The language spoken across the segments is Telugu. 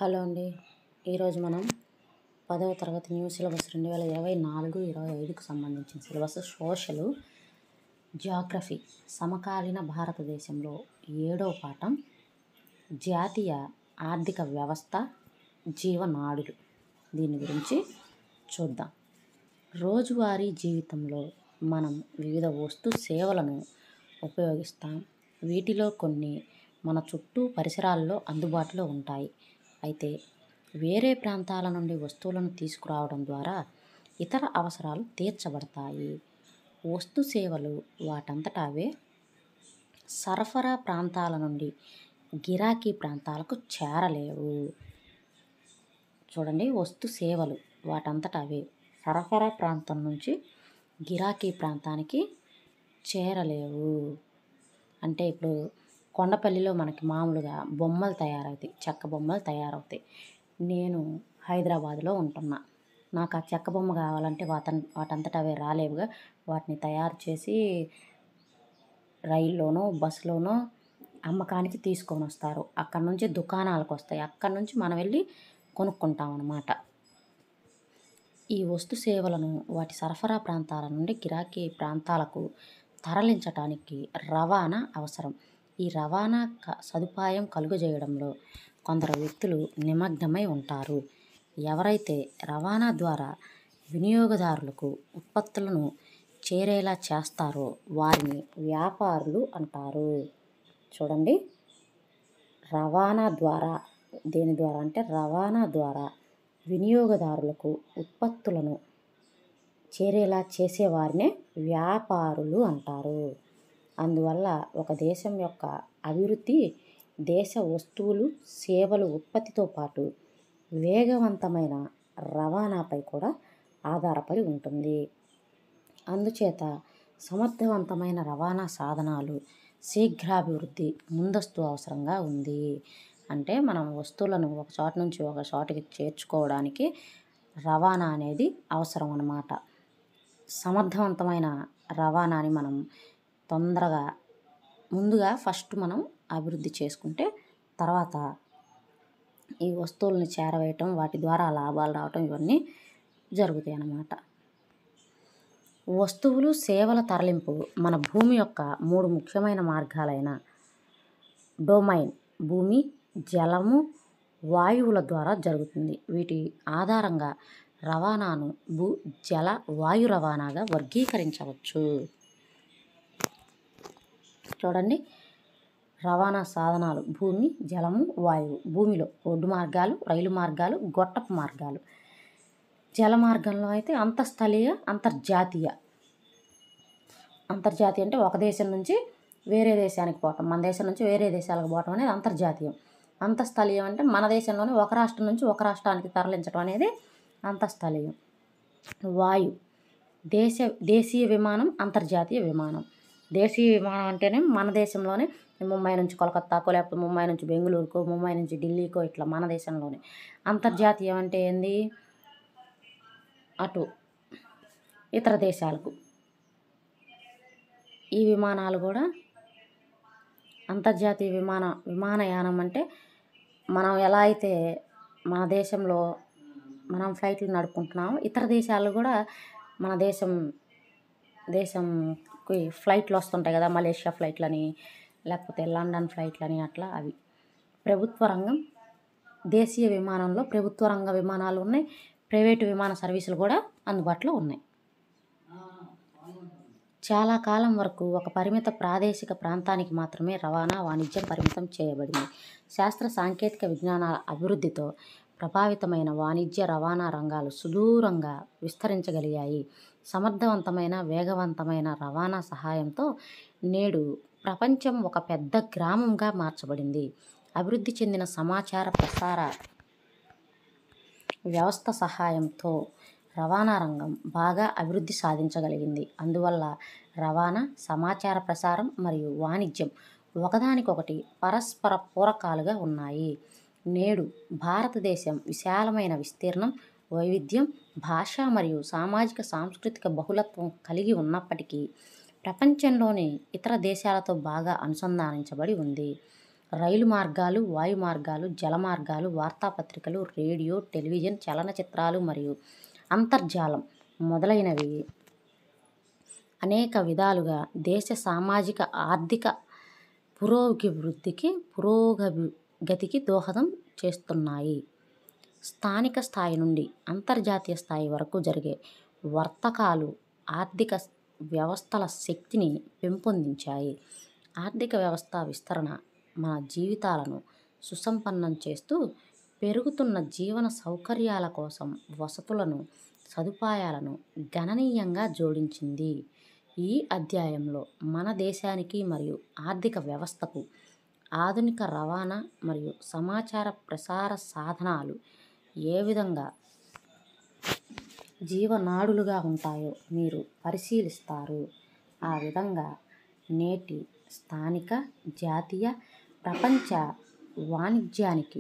హలో అండి. ఈరోజు మనం 10వ తరగతి న్యూ సిలబస్ 2024-25కు సంబంధించిన సిలబస్ సోషలు, జియోగ్రఫీ, సమకాలీన భారతదేశంలో 7వ పాఠం జాతీయ ఆర్థిక వ్యవస్థ, జీవనాడులు. దీని గురించి చూద్దాం. రోజువారీ జీవితంలో మనం వివిధ సేవలను ఉపయోగిస్తాం. వీటిలో కొన్ని మన చుట్టూ పరిసరాల్లో అందుబాటులో ఉంటాయి. అయితే వేరే ప్రాంతాల నుండి వస్తువులను తీసుకురావడం ద్వారా ఇతర అవసరాలు తీర్చబడతాయి. వస్తు సేవలు వాటంతట అవే సరఫరా ప్రాంతాల నుండి గిరాకీ ప్రాంతాలకు చేరలేవు. చూడండి, వస్తు సేవలు వాటంతట అవే సరఫరా ప్రాంతం నుంచి గిరాకీ ప్రాంతానికి చేరలేవు. అంటే ఇప్పుడు కొండపల్లిలో మనకి మామూలుగా బొమ్మలు తయారవుతాయి, చెక్క బొమ్మలు తయారవుతాయి. నేను హైదరాబాద్లో ఉంటున్నా. నాకు ఆ చెక్క బొమ్మ కావాలంటే వాటంతట అవే రాలేవుగా. వాటిని తయారు చేసి రైల్లోనో బస్సులోనో అమ్మకానికి తీసుకొని వస్తారు. అక్కడ నుంచి దుకాణాలకు వస్తాయి. అక్కడ నుంచి మనం వెళ్ళి కొనుక్కుంటాం అన్నమాట. ఈ వస్తు సేవలను వాటి సరఫరా ప్రాంతాల నుండి గిరాకీ ప్రాంతాలకు తరలించటానికి రవాణా అవసరం. ఈ రవాణా సదుపాయం కలుగజేయడంలో కొందరు వ్యక్తులు నిమగ్నమై ఉంటారు. ఎవరైతే రవాణా ద్వారా వినియోగదారులకు ఉత్పత్తులను చేరేలా చేస్తారో వారిని వ్యాపారులు అంటారు. చూడండి, రవాణా ద్వారా, దేని ద్వారా అంటే రవాణా ద్వారా వినియోగదారులకు ఉత్పత్తులను చేరేలా చేసేవారినే వ్యాపారులు అంటారు. అందువల్ల ఒక దేశం యొక్క అభివృద్ధి దేశ వస్తువులు, సేవలు ఉత్పత్తితో పాటు వేగవంతమైన రవాణాపై కూడా ఆధారపడి ఉంటుంది. అందుచేత సమర్థవంతమైన రవాణా సాధనాలు శీఘ్రాభివృద్ధి ముందస్తు అవసరంగా ఉంది. అంటే మనం వస్తువులను ఒక చోట నుంచి ఒక చోటికి చేర్చుకోవడానికి రవాణా అనేది అవసరం అన్నమాట. సమర్థవంతమైన రవాణాని మనం తొందరగా ముందుగా ఫస్ట్ మనం అభివృద్ధి చేసుకుంటే తర్వాత ఈ వస్తువులను చేరవేయటం, వాటి ద్వారా లాభాలు రావటం ఇవన్నీ జరుగుతాయి అన్నమాట. వస్తువులు, సేవల తరలింపు మన భూమి యొక్క 3 ముఖ్యమైన మార్గాలైన డొమైన్ భూమి, జలము, వాయువుల ద్వారా జరుగుతుంది. వీటి ఆధారంగా రవాణాను భూ, జల, వాయు రవాణాగా వర్గీకరించవచ్చు. చూడండి, రవాణా సాధనాలు భూమి, జలము, వాయువు. భూమిలో రోడ్డు మార్గాలు, రైలు మార్గాలు, గొట్టపు మార్గాలు. జల మార్గంలో అయితే అంతర్స్థలీయ, అంతర్జాతీయ. అంతర్జాతీయ అంటే ఒక దేశం నుంచి వేరే దేశానికి పోవటం, మన దేశం నుంచి వేరే దేశాలకు పోవటం అనేది అంతర్జాతీయం. అంతర్స్థలీయం అంటే మన దేశంలోనే ఒక రాష్ట్రం నుంచి ఒక రాష్ట్రానికి తరలించడం అనేది అంతర్స్థలీయం. వాయు దేశీయ విమానం, అంతర్జాతీయ విమానం. దేశీయ విమానం అంటేనే మన దేశంలోనే ముంబై నుంచి కోల్కత్తాకో, లేకపోతే ముంబై నుంచి బెంగళూరుకో, ముంబై నుంచి ఢిల్లీకో, ఇట్లా మన దేశంలోనే. అంతర్జాతీయం అంటే ఏంది, అటు ఇతర దేశాలకు. ఈ విమానాలు కూడా అంతర్జాతీయ విమానయానం అంటే మనం ఎలా అయితే మన దేశంలో మనం ఫ్లైట్లు నడుపుకుంటున్నామో ఇతర దేశాలు కూడా మన దేశంకి ఫ్లైట్లు వస్తుంటాయి కదా, మలేషియా ఫ్లైట్లని, లేకపోతే లండన్ ఫ్లైట్లని, అట్లా అవి. ప్రభుత్వ రంగం దేశీయ విమానంలో ప్రభుత్వ రంగ విమానాలు ఉన్నాయి, ప్రైవేటు విమాన సర్వీసులు కూడా అందుబాటులో ఉన్నాయి. చాలా కాలం వరకు ఒక పరిమిత ప్రాదేశిక ప్రాంతానికి మాత్రమే రవాణా వాణిజ్యం పరిమితం చేయబడింది. శాస్త్ర సాంకేతిక విజ్ఞానాల అభివృద్ధితో ప్రభావితమైన వాణిజ్య రవాణా రంగాలు సుదూరంగా విస్తరించగలిగాయి. సమర్థవంతమైన, వేగవంతమైన రవాణా సహాయంతో నేడు ప్రపంచం ఒక పెద్ద గ్రామంగా మార్చబడింది. అభివృద్ధి చెందిన సమాచార ప్రసార వ్యవస్థ సహాయంతో రవాణా రంగం బాగా అభివృద్ధి సాధించగలిగింది. అందువల్ల రవాణా, సమాచార ప్రసారం మరియు వాణిజ్యం ఒకదానికొకటి పరస్పర పూరకాలుగా ఉన్నాయి. నేడు భారతదేశం విశాలమైన విస్తీర్ణం, వైవిధ్యం, భాష మరియు సామాజిక సాంస్కృతిక బహుళత్వం కలిగి ఉన్నప్పటికీ ప్రపంచంలోని ఇతర దేశాలతో బాగా అనుసంధానించబడి ఉంది. రైలు మార్గాలు, వాయు మార్గాలు, జల మార్గాలు, వార్తాపత్రికలు, రేడియో, టెలివిజన్, చలనచిత్రాలు మరియు అంతర్జాలం మొదలైనవి అనేక విధాలుగా దేశ సామాజిక ఆర్థిక పురోగతికి దోహదం చేస్తున్నాయి. స్థానిక స్థాయి నుండి అంతర్జాతీయ స్థాయి వరకు జరిగే వర్తకాలు ఆర్థిక వ్యవస్థల శక్తిని పెంపొందించాయి. ఆర్థిక వ్యవస్థ విస్తరణ మన జీవితాలను సుసంపన్నం చేస్తూ పెరుగుతున్న జీవన సౌకర్యాల కోసం వసతులను, సదుపాయాలను గణనీయంగా జోడించింది. ఈ అధ్యాయంలో మన దేశానికి మరియు ఆర్థిక వ్యవస్థకు ఆధునిక రవాణా మరియు సమాచార ప్రసార సాధనాలు ఏ విధంగా జీవనాడులుగా ఉంటాయో మీరు పరిశీలిస్తారు. ఆ విధంగా నేటి స్థానిక, జాతీయ, ప్రపంచ వాణిజ్యానికి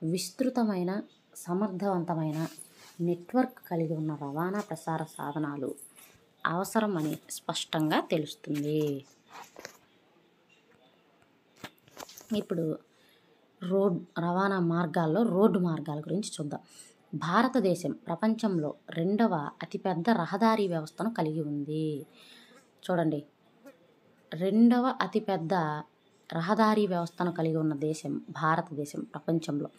విస్తృతమైన, సమర్థవంతమైన నెట్వర్క్ కలిగి ఉన్న రవాణా ప్రసార సాధనాలు అవసరం అని స్పష్టంగా తెలుస్తుంది. ఇప్పుడు రవాణా మార్గాల్లో రోడ్డు మార్గాల గురించి చూద్దాం. భారతదేశం ప్రపంచంలో 2వ అతిపెద్ద రహదారి వ్యవస్థను కలిగి ఉంది. చూడండి, 2వ అతిపెద్ద రహదారి వ్యవస్థను కలిగి ఉన్న దేశం భారతదేశం ప్రపంచంలో.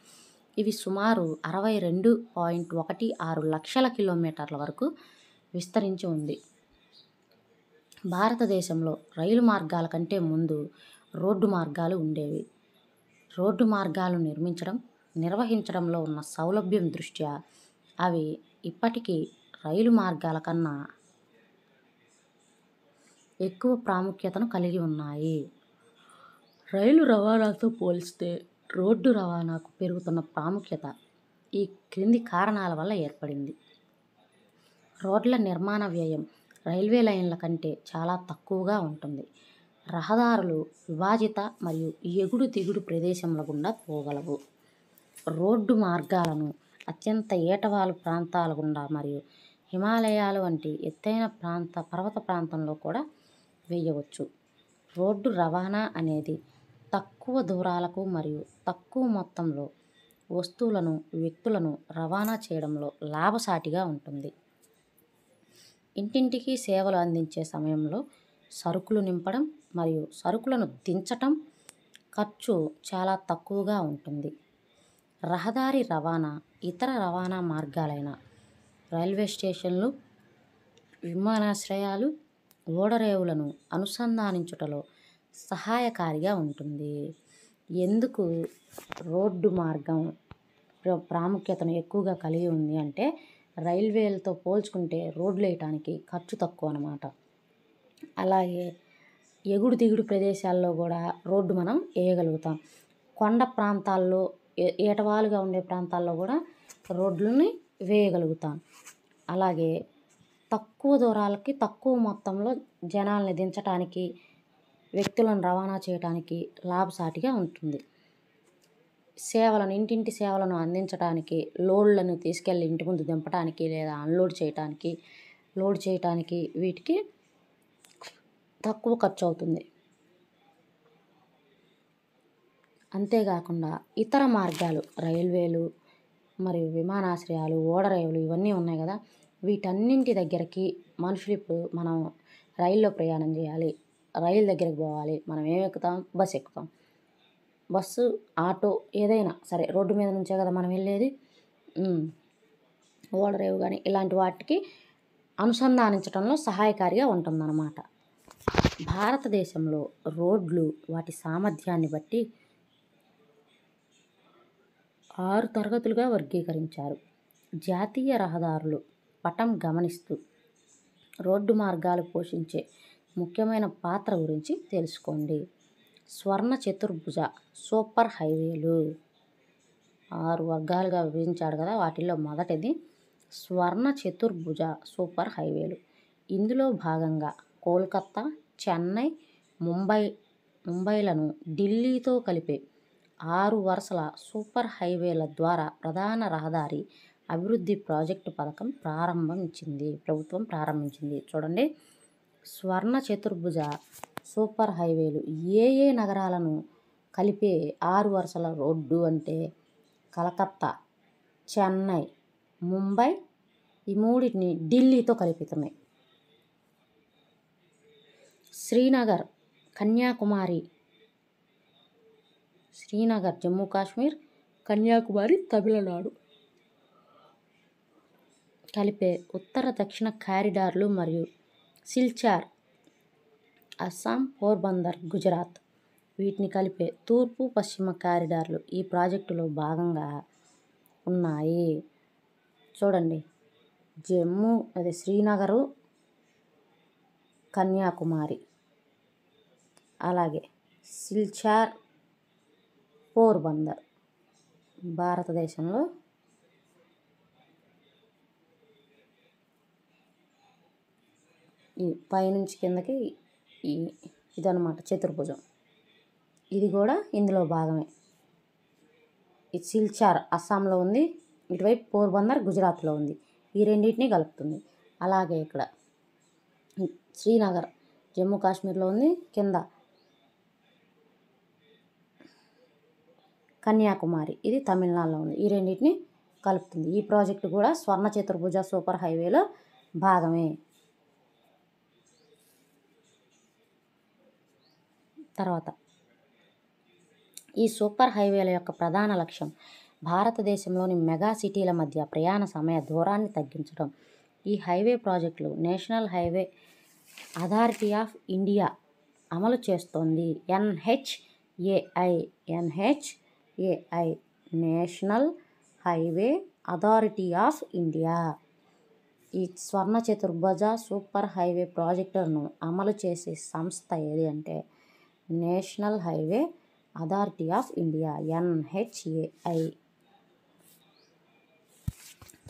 ఇవి సుమారు 62.16 లక్షల కిలోమీటర్ల వరకు విస్తరించి ఉంది. భారతదేశంలో రైలు మార్గాల కంటే ముందు రోడ్డు మార్గాలు ఉండేవి. రోడ్డు మార్గాలు నిర్వహించడంలో ఉన్న సౌలభ్యం దృష్ట్యా అవి ఇప్పటికీ రైలు మార్గాల కన్నా ఎక్కువ ప్రాముఖ్యతను కలిగి ఉన్నాయి. రైలు రవాణాతో పోలిస్తే రోడ్డు రవాణాకు పెరుగుతున్న ప్రాముఖ్యత ఈ క్రింది కారణాల వల్ల ఏర్పడింది. రోడ్ల నిర్మాణ వ్యయం రైల్వే లైన్ల కంటే చాలా తక్కువగా ఉంటుంది. రహదారులు విభాజిత మరియు ఎగుడు దిగుడు ప్రదేశంల గుండా పోగలవు. రోడ్డు మార్గాలను అత్యంత ఏటవాలు ప్రాంతాల గుండా మరియు హిమాలయాలు వంటి ఎత్తైన పర్వత ప్రాంతంలో కూడా వేయవచ్చు. రోడ్డు రవాణా అనేది తక్కువ దూరాలకు మరియు తక్కువ మొత్తంలో వస్తువులను, వ్యక్తులను రవాణా చేయడంలో లాభసాటిగా ఉంటుంది. ఇంటింటికి సేవలు అందించే సమయంలో సరుకులు నింపడం మరియు సరుకులను దించటం ఖర్చు చాలా తక్కువగా ఉంటుంది. రహదారి రవాణా ఇతర రవాణా మార్గాలైన రైల్వే స్టేషన్లు, విమానాశ్రయాలు, ఓడరేవులను అనుసంధానించుటలో సహాయకారిగా ఉంటుంది. ఎందుకు రోడ్డు మార్గం ప్రాముఖ్యతను ఎక్కువగా కలిగి ఉంది అంటే, రైల్వేలతో పోల్చుకుంటే రోడ్లు వేయటానికి ఖర్చు తక్కువ అన్నమాట. అలాగే ఎగుడు దిగుడు ప్రదేశాల్లో కూడా రోడ్డు మనం వేయగలుగుతాం. కొండ ప్రాంతాల్లో, ఏటవాలుగా ఉండే ప్రాంతాల్లో కూడా రోడ్లని వేయగలుగుతాం. అలాగే తక్కువ దూరాలకి తక్కువ మొత్తంలో జనాల్ని దించడానికి, వ్యక్తులను రవాణా చేయడానికి లాభసాటిగా ఉంటుంది. ఇంటింటి సేవలను అందించడానికి, లోడ్లను తీసుకెళ్ళి ఇంటి ముందు దింపడానికి లేదా అన్లోడ్ చేయడానికి, లోడ్ చేయడానికి వీటికి తక్కువ ఖర్చు అవుతుంది. అంతేకాకుండా ఇతర మార్గాలు రైల్వేలు మరియు విమానాశ్రయాలు, ఓడరేవులు ఇవన్నీ ఉన్నాయి కదా, వీటన్నింటి దగ్గరికి మనుషులు ఇప్పుడు మనం రైల్లో ప్రయాణం చేయాలి, రైలు దగ్గరికి పోవాలి, మనం ఏం ఎక్కుతాం? బస్సు ఎక్కుతాం. బస్సు, ఆటో ఏదైనా సరే రోడ్డు మీద నుంచే కదా మనం వెళ్ళేది. ఓడరేవు కానీ ఇలాంటి వాటికి అనుసంధానించడంలో సహాయకారిగా ఉంటుందన్నమాట. భారతదేశంలో రోడ్లు వాటి సామర్థ్యాన్ని బట్టి 6 తరగతులుగా వర్గీకరించారు. జాతీయ రహదారులు పటం గమనిస్తూ రోడ్డు మార్గాలు పోషించే ముఖ్యమైన పాత్ర గురించి తెలుసుకోండి. స్వర్ణ చతుర్భుజ సూపర్ హైవేలు 6 వర్గాలుగా విభజించాడు కదా, వాటిల్లో మొదటిది స్వర్ణ చతుర్భుజ సూపర్ హైవేలు. ఇందులో భాగంగా కోల్కతా, చెన్నై, ముంబైలను ఢిల్లీతో కలిపే 6 వరుసల సూపర్ హైవేల ద్వారా ప్రధాన రహదారి అభివృద్ధి ప్రాజెక్టు పథకం ప్రభుత్వం ప్రారంభించింది. చూడండి, స్వర్ణ చతుర్భుజ సూపర్ హైవేలు ఏ నగరాలను కలిపే 6 వరుసల రోడ్డు అంటే కలకత్తా, చెన్నై, ముంబై ఈ మూడింటిని ఢిల్లీతో కలుపుతున్నాయి. శ్రీనగర్, కన్యాకుమారి, శ్రీనగర్ జమ్మూ కాశ్మీర్, కన్యాకుమారి తమిళనాడు కలిపే ఉత్తర దక్షిణ కారిడార్లు మరియు సిల్చార్ అస్సాం, పోర్బందర్ గుజరాత్ వీటిని కలిపే తూర్పు పశ్చిమ కారిడార్లు ఈ ప్రాజెక్టులో భాగంగా ఉన్నాయి. చూడండి, శ్రీనగరు, కన్యాకుమారి, అలాగే సిల్చార్, పోర్బందర్ భారతదేశంలో ఈ పైనుంచి కిందకి ఇదన్నమాట చతుర్భుజం. ఇది కూడా ఇందులో భాగమే. ఈ సిల్చార్ అస్సాంలో ఉంది, ఇటువైపు పోర్బందర్ గుజరాత్లో ఉంది. ఈ రెండింటిని కలుపుతుంది. అలాగే ఇక్కడ శ్రీనగర్ జమ్మూ కాశ్మీర్లో ఉంది, కింద కన్యాకుమారి ఇది తమిళనాడులో ఉంది. ఈ రెండింటిని కలుపుతుంది. ఈ ప్రాజెక్టు కూడా స్వర్ణ చతుర్భుజ సూపర్ హైవేలో భాగమే. తర్వాత ఈ సూపర్ హైవేల యొక్క ప్రధాన లక్ష్యం భారతదేశంలోని మెగా సిటీల మధ్య ప్రయాణ సమయ దూరాన్ని తగ్గించడం. ఈ హైవే ప్రాజెక్టులు national highway authority of India అమలు చేస్తోంది. NHAI national highway authority of India ఈ స్వర్ణ చతుర్భుజ సూపర్ హైవే ప్రాజెక్టులను అమలు చేసే సంస్థ ఏది అంటే national highway authority of India NHAI.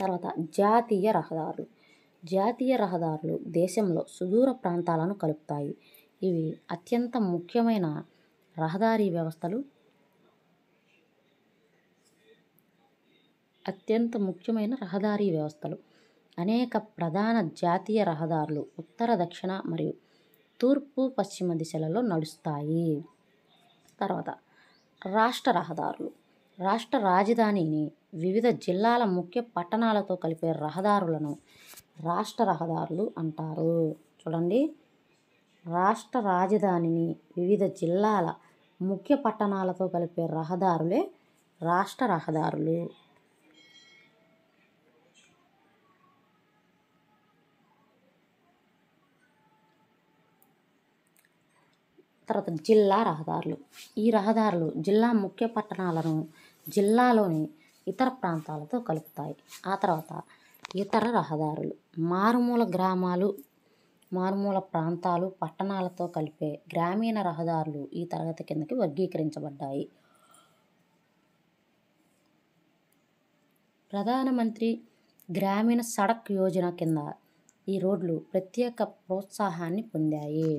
తర్వాత జాతీయ రహదారులు. జాతీయ రహదారులు దేశంలో సుదూర ప్రాంతాలను కలుపుతాయి. ఇవి అత్యంత ముఖ్యమైన రహదారీ వ్యవస్థలు. అనేక ప్రధాన జాతీయ రహదారులు ఉత్తర, దక్షిణ మరియు తూర్పు, పశ్చిమ దిశలలో నడుస్తాయి. తర్వాత రాష్ట్ర రహదారులు. రాష్ట్ర రాజధానిని వివిధ జిల్లాల ముఖ్య పట్టణాలతో కలిపే రహదారులను రాష్ట్ర రహదారులు అంటారు. చూడండి, రాష్ట్ర రాజధానిని వివిధ జిల్లాల ముఖ్య పట్టణాలతో కలిపే రహదారులే రాష్ట్ర రహదారులు. తర్వాత జిల్లా రహదారులు. ఈ రహదారులు జిల్లా ముఖ్య పట్టణాలను జిల్లాలోని ఇతర ప్రాంతాలతో కలుపుతాయి. ఆ తర్వాత ఇతర రహదారులు. మారుమూల గ్రామాలు, మారుమూల ప్రాంతాలు, పట్టణాలతో కలిపే గ్రామీణ రహదారులు ఈ తరగతి కిందకి వర్గీకరించబడ్డాయి. ప్రధానమంత్రి గ్రామీణ సడక్ యోజన కింద ఈ రోడ్లు ప్రత్యేక ప్రోత్సాహాన్ని పొందాయి.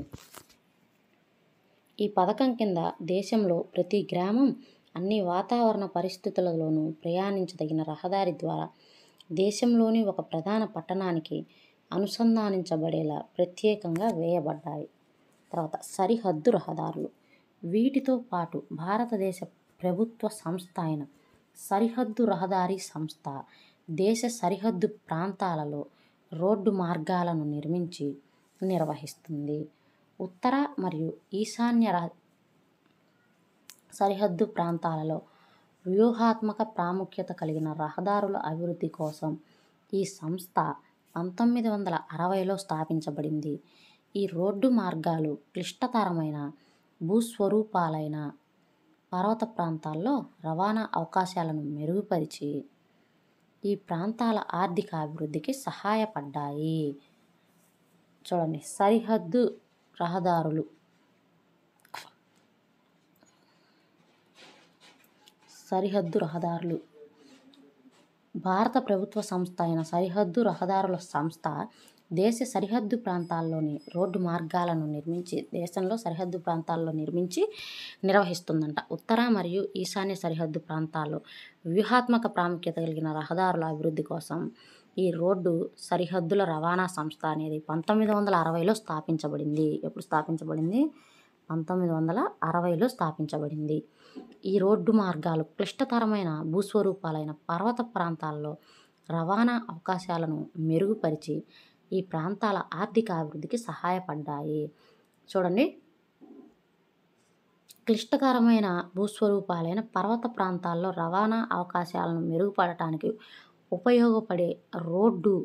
ఈ పథకం కింద దేశంలో ప్రతి గ్రామం అన్ని వాతావరణ పరిస్థితులలోనూ ప్రయాణించదగిన రహదారి ద్వారా దేశంలోని ఒక ప్రధాన పట్టణానికి అనుసంధానించబడేలా ప్రత్యేకంగా వేయబడ్డాయి. తర్వాత సరిహద్దు రహదారులు. వీటితో పాటు భారతదేశ ప్రభుత్వ సంస్థ అయిన సరిహద్దు రహదారీ సంస్థ దేశ సరిహద్దు ప్రాంతాలలో రోడ్డు మార్గాలను నిర్మించి నిర్వహిస్తుంది. ఉత్తర మరియు ఈశాన్య సరిహద్దు ప్రాంతాలలో వ్యూహాత్మక ప్రాముఖ్యత కలిగిన రహదారుల అభివృద్ధి కోసం ఈ సంస్థ 1960లో స్థాపించబడింది. ఈ రోడ్డు మార్గాలు క్లిష్టతరమైన భూస్వరూపాలైన పర్వత ప్రాంతాల్లో రవాణా అవకాశాలను మెరుగుపరిచి ఈ ప్రాంతాల ఆర్థిక అభివృద్ధికి సహాయపడ్డాయి. చూడండి, సరిహద్దు రహదారులు. భారత ప్రభుత్వ సంస్థ అయిన సరిహద్దు రహదారుల సంస్థ దేశ సరిహద్దు ప్రాంతాల్లోని రోడ్డు మార్గాలను దేశంలో సరిహద్దు ప్రాంతాల్లో నిర్వహిస్తుందంట. ఉత్తర మరియు ఈశాన్య సరిహద్దు ప్రాంతాల్లో వ్యూహాత్మక ప్రాముఖ్యత కలిగిన రహదారుల అభివృద్ధి కోసం ఈ రోడ్డు సరిహద్దుల రవాణా సంస్థ అనేది 1960లో స్థాపించబడింది. ఎప్పుడు స్థాపించబడింది? 1960లో స్థాపించబడింది. ఈ రోడ్డు మార్గాలు క్లిష్టతరమైన భూస్వరూపాలైన పర్వత ప్రాంతాల్లో రవాణా అవకాశాలను మెరుగుపరిచి ఈ ప్రాంతాల ఆర్థిక అభివృద్ధికి సహాయపడ్డాయి. చూడండి, క్లిష్టకరమైన భూస్వరూపాలైన పర్వత ప్రాంతాల్లో రవాణా అవకాశాలను మెరుగుపడటానికి ఉపయోగపడే రోడ్డు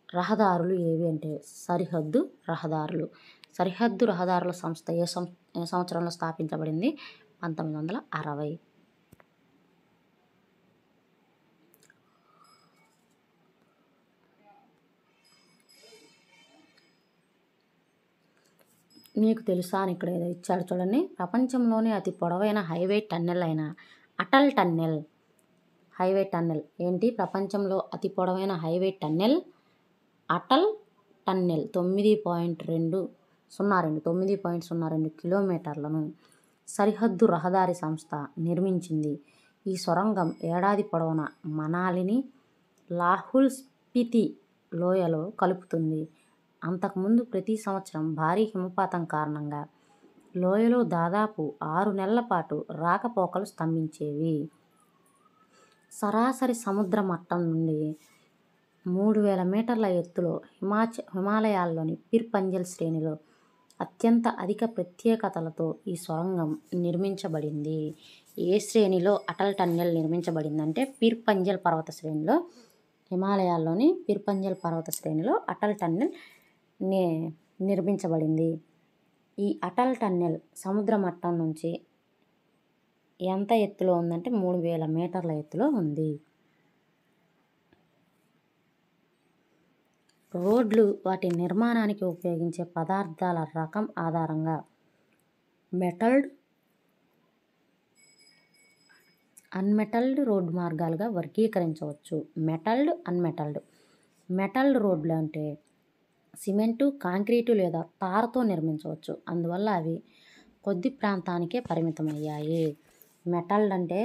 రహదారులు ఏవి అంటే సరిహద్దు రహదారులు. సరిహద్దు రహదారుల సంస్థ ఏ సంవత్సరంలో స్థాపించబడింది? 1960. మీకు తెలుసా అని ఇక్కడ ఏదో ఇచ్చాడు చూడండి. ప్రపంచంలోనే అతి పొడవైన హైవే టన్నెల్ అయిన అటల్ టన్నెల్. హైవే టన్నెల్ ఏంటి? ప్రపంచంలో అతి పొడవైన హైవే టన్నెల్ అటల్ టన్నెల్ 9.02 కిలోమీటర్లను సరిహద్దు రహదారి సంస్థ నిర్మించింది. ఈ సొరంగం ఏడాది పొడవునా మనాలిని లాహుల్ స్పితి లోయలో కలుపుతుంది. అంతకుముందు ప్రతి సంవత్సరం భారీ హిమపాతం కారణంగా లోయలో దాదాపు 6 నెలల పాటు రాకపోకలు స్తంభించేవి. సరాసరి సముద్ర మట్టం నుండి 3000 మీటర్ల ఎత్తులో హిమాలయాల్లోని పిర్ పంజల్ శ్రేణిలో అత్యంత అధిక ప్రత్యేకతలతో ఈ సొరంగం నిర్మించబడింది. ఏ శ్రేణిలో అటల్ టన్నెల్ నిర్మించబడిందంటే పిర్ పంజల్ పర్వత శ్రేణిలో, హిమాలయాల్లోని పిర్ పంజల్ పర్వత శ్రేణిలో అటల్ టన్నెల్ నిర్మించబడింది. ఈ అటల్ టన్నెల్ సముద్ర మట్టం నుంచి ఎంత ఎత్తులో ఉందంటే 3000 మీటర్ల ఎత్తులో ఉంది. రోడ్లు వాటి నిర్మాణానికి ఉపయోగించే పదార్థాల రకం ఆధారంగా మెటల్డ్, అన్మెటల్డ్ రోడ్డు మార్గాలుగా వర్గీకరించవచ్చు. మెటల్డ్, అన్మెటల్డ్. మెటల్డ్ రోడ్లు అంటే సిమెంటు, కాంక్రీటు లేదా తారతో నిర్మించవచ్చు. అందువల్ల అవి కొద్ది ప్రాంతానికే పరిమితమయ్యాయి. మెటల్డ్ అంటే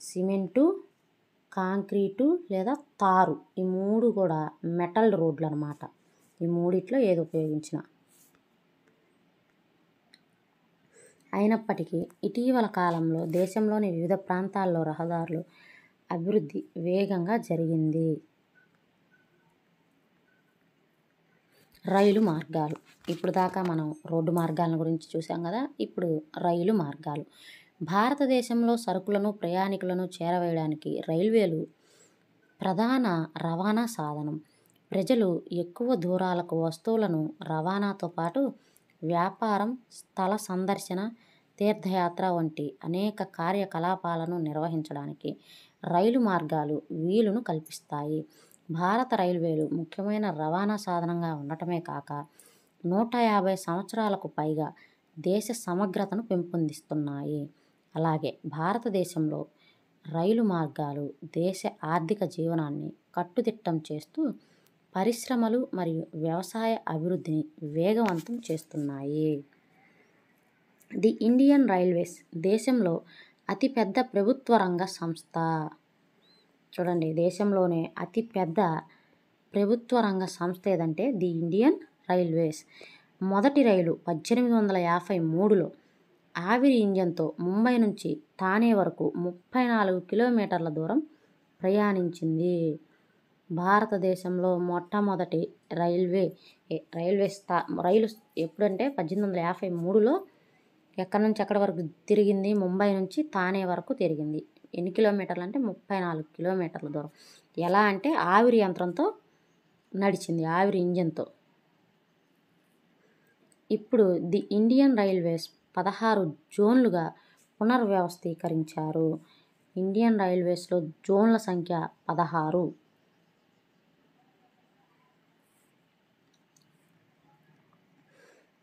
సిమెంటు, కాంక్రీటు లేదా తారు. ఈ 3 కూడా మెటల్డ్ రోడ్లు అన్నమాట. ఈ మూడిట్లో ఏది ఉపయోగించిన. అయినప్పటికీ ఇటీవల కాలంలో దేశంలోని వివిధ ప్రాంతాల్లో రహదారులు అభివృద్ధి వేగంగా జరిగింది. రైలు మార్గాలు. ఇప్పుడు దాకా మనం రోడ్డు మార్గాల గురించి చూసాం కదా. ఇప్పుడు రైలు మార్గాలు. భారతదేశంలో సరుకులను, ప్రయాణికులను చేరవేయడానికి రైల్వేలు ప్రధాన రవాణా సాధనం. ప్రజలు ఎక్కువ దూరాలకు వస్తువులను రవాణాతో పాటు వ్యాపారం, స్థల సందర్శన, తీర్థయాత్ర వంటి అనేక కార్యకలాపాలను నిర్వహించడానికి రైలు మార్గాలు వీలును కల్పిస్తాయి. భారత రైల్వేలు ముఖ్యమైన రవాణా సాధనంగా ఉండటమే కాక 150 సంవత్సరాలకు పైగా దేశ సమగ్రతను పెంపొందిస్తున్నాయి. అలాగే భారతదేశంలో రైలు మార్గాలు దేశ ఆర్థిక జీవనాన్ని కట్టుదిట్టం చేస్తూ పరిశ్రమలు మరియు వ్యవసాయ అభివృద్ధిని వేగవంతం చేస్తున్నాయి. ది ఇండియన్ రైల్వేస్ దేశంలో అతిపెద్ద ప్రభుత్వ రంగ సంస్థ. చూడండి, దేశంలోనే అతిపెద్ద ప్రభుత్వ రంగ సంస్థ ఏదంటే ది ఇండియన్ రైల్వేస్. మొదటి రైలు 1853లో ఆవిరి ఇంజన్తో ముంబై నుంచి థానే వరకు 34 కిలోమీటర్ల దూరం ప్రయాణించింది. భారతదేశంలో మొట్టమొదటి రైలు ఎప్పుడంటే 1853లో ఎక్కడి నుంచి ఎక్కడి వరకు తిరిగింది? ముంబై నుంచి థానే వరకు తిరిగింది. ఎన్ని కిలోమీటర్లు అంటే 34 కిలోమీటర్ల దూరం. ఎలా అంటే ఆవిరి యంత్రంతో నడిచింది, ఆవిరి ఇంజన్తో. ఇప్పుడు ది ఇండియన్ రైల్వేస్ 16 జోన్లుగా పునర్వ్యవస్థీకరించారు. ఇండియన్ రైల్వేస్లో జోన్ల సంఖ్య 16.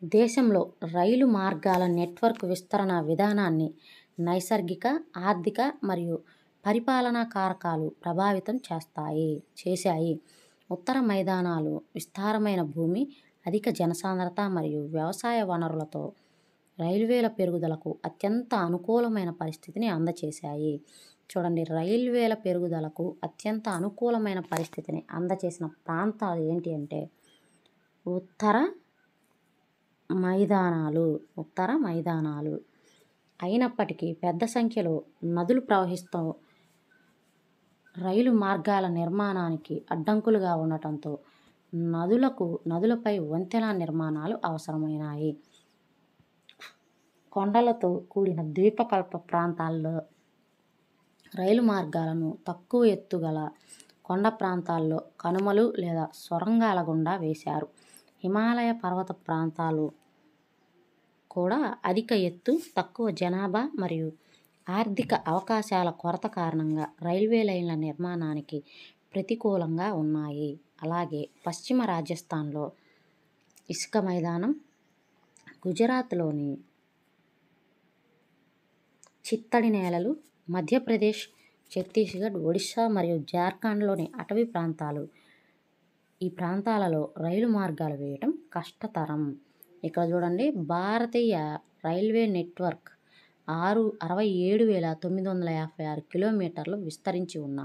దేశంలో రైలు మార్గాల నెట్వర్క్ విస్తరణ విధానాన్ని నైసర్గిక, ఆర్థిక మరియు పరిపాలనా కారకాలు ప్రభావితం చేశాయి. ఉత్తర మైదానాలు, విస్తారమైన భూమి, అధిక జనసాంద్రత మరియు వ్యవసాయ వనరులతో రైల్వేల పెరుగుదలకు అత్యంత అనుకూలమైన పరిస్థితిని అందచేశాయి. చూడండి, రైల్వేల పెరుగుదలకు అత్యంత అనుకూలమైన పరిస్థితిని అందచేసిన ప్రాంతాలు ఏంటి అంటే ఉత్తర మైదానాలు, ఉత్తర మైదానాలు. అయినప్పటికీ పెద్ద సంఖ్యలో నదులు ప్రవహిస్తూ రైలు మార్గాల నిర్మాణానికి అడ్డంకులుగా ఉండటంతో నదులపై వంతెన నిర్మాణాలు అవసరమైనాయి. కొండలతో కూడిన ద్వీపకల్ప ప్రాంతాల్లో రైలు మార్గాలను తక్కువ ఎత్తుగల కొండ ప్రాంతాల్లో కనుమలు లేదా సొరంగాల గుండా వేశారు. హిమాలయ పర్వత ప్రాంతాలు కూడా అధిక ఎత్తు, తక్కువ జనాభా మరియు ఆర్థిక అవకాశాల కొరత కారణంగా రైల్వే లైన్ల నిర్మాణానికి ప్రతికూలంగా ఉన్నాయి. అలాగే పశ్చిమ రాజస్థాన్లో ఇసుక మైదానం, గుజరాత్లోని చిత్తడి నేలలు, మధ్యప్రదేశ్, ఛత్తీస్గఢ్, ఒడిశా మరియు జార్ఖండ్లోని అటవీ ప్రాంతాలు, ఈ ప్రాంతాలలో రైలు మార్గాలు వేయటం కష్టతరం. ఇక్కడ చూడండి, భారతీయ రైల్వే నెట్వర్క్ 67,956 కిలోమీటర్లు విస్తరించి ఉన్న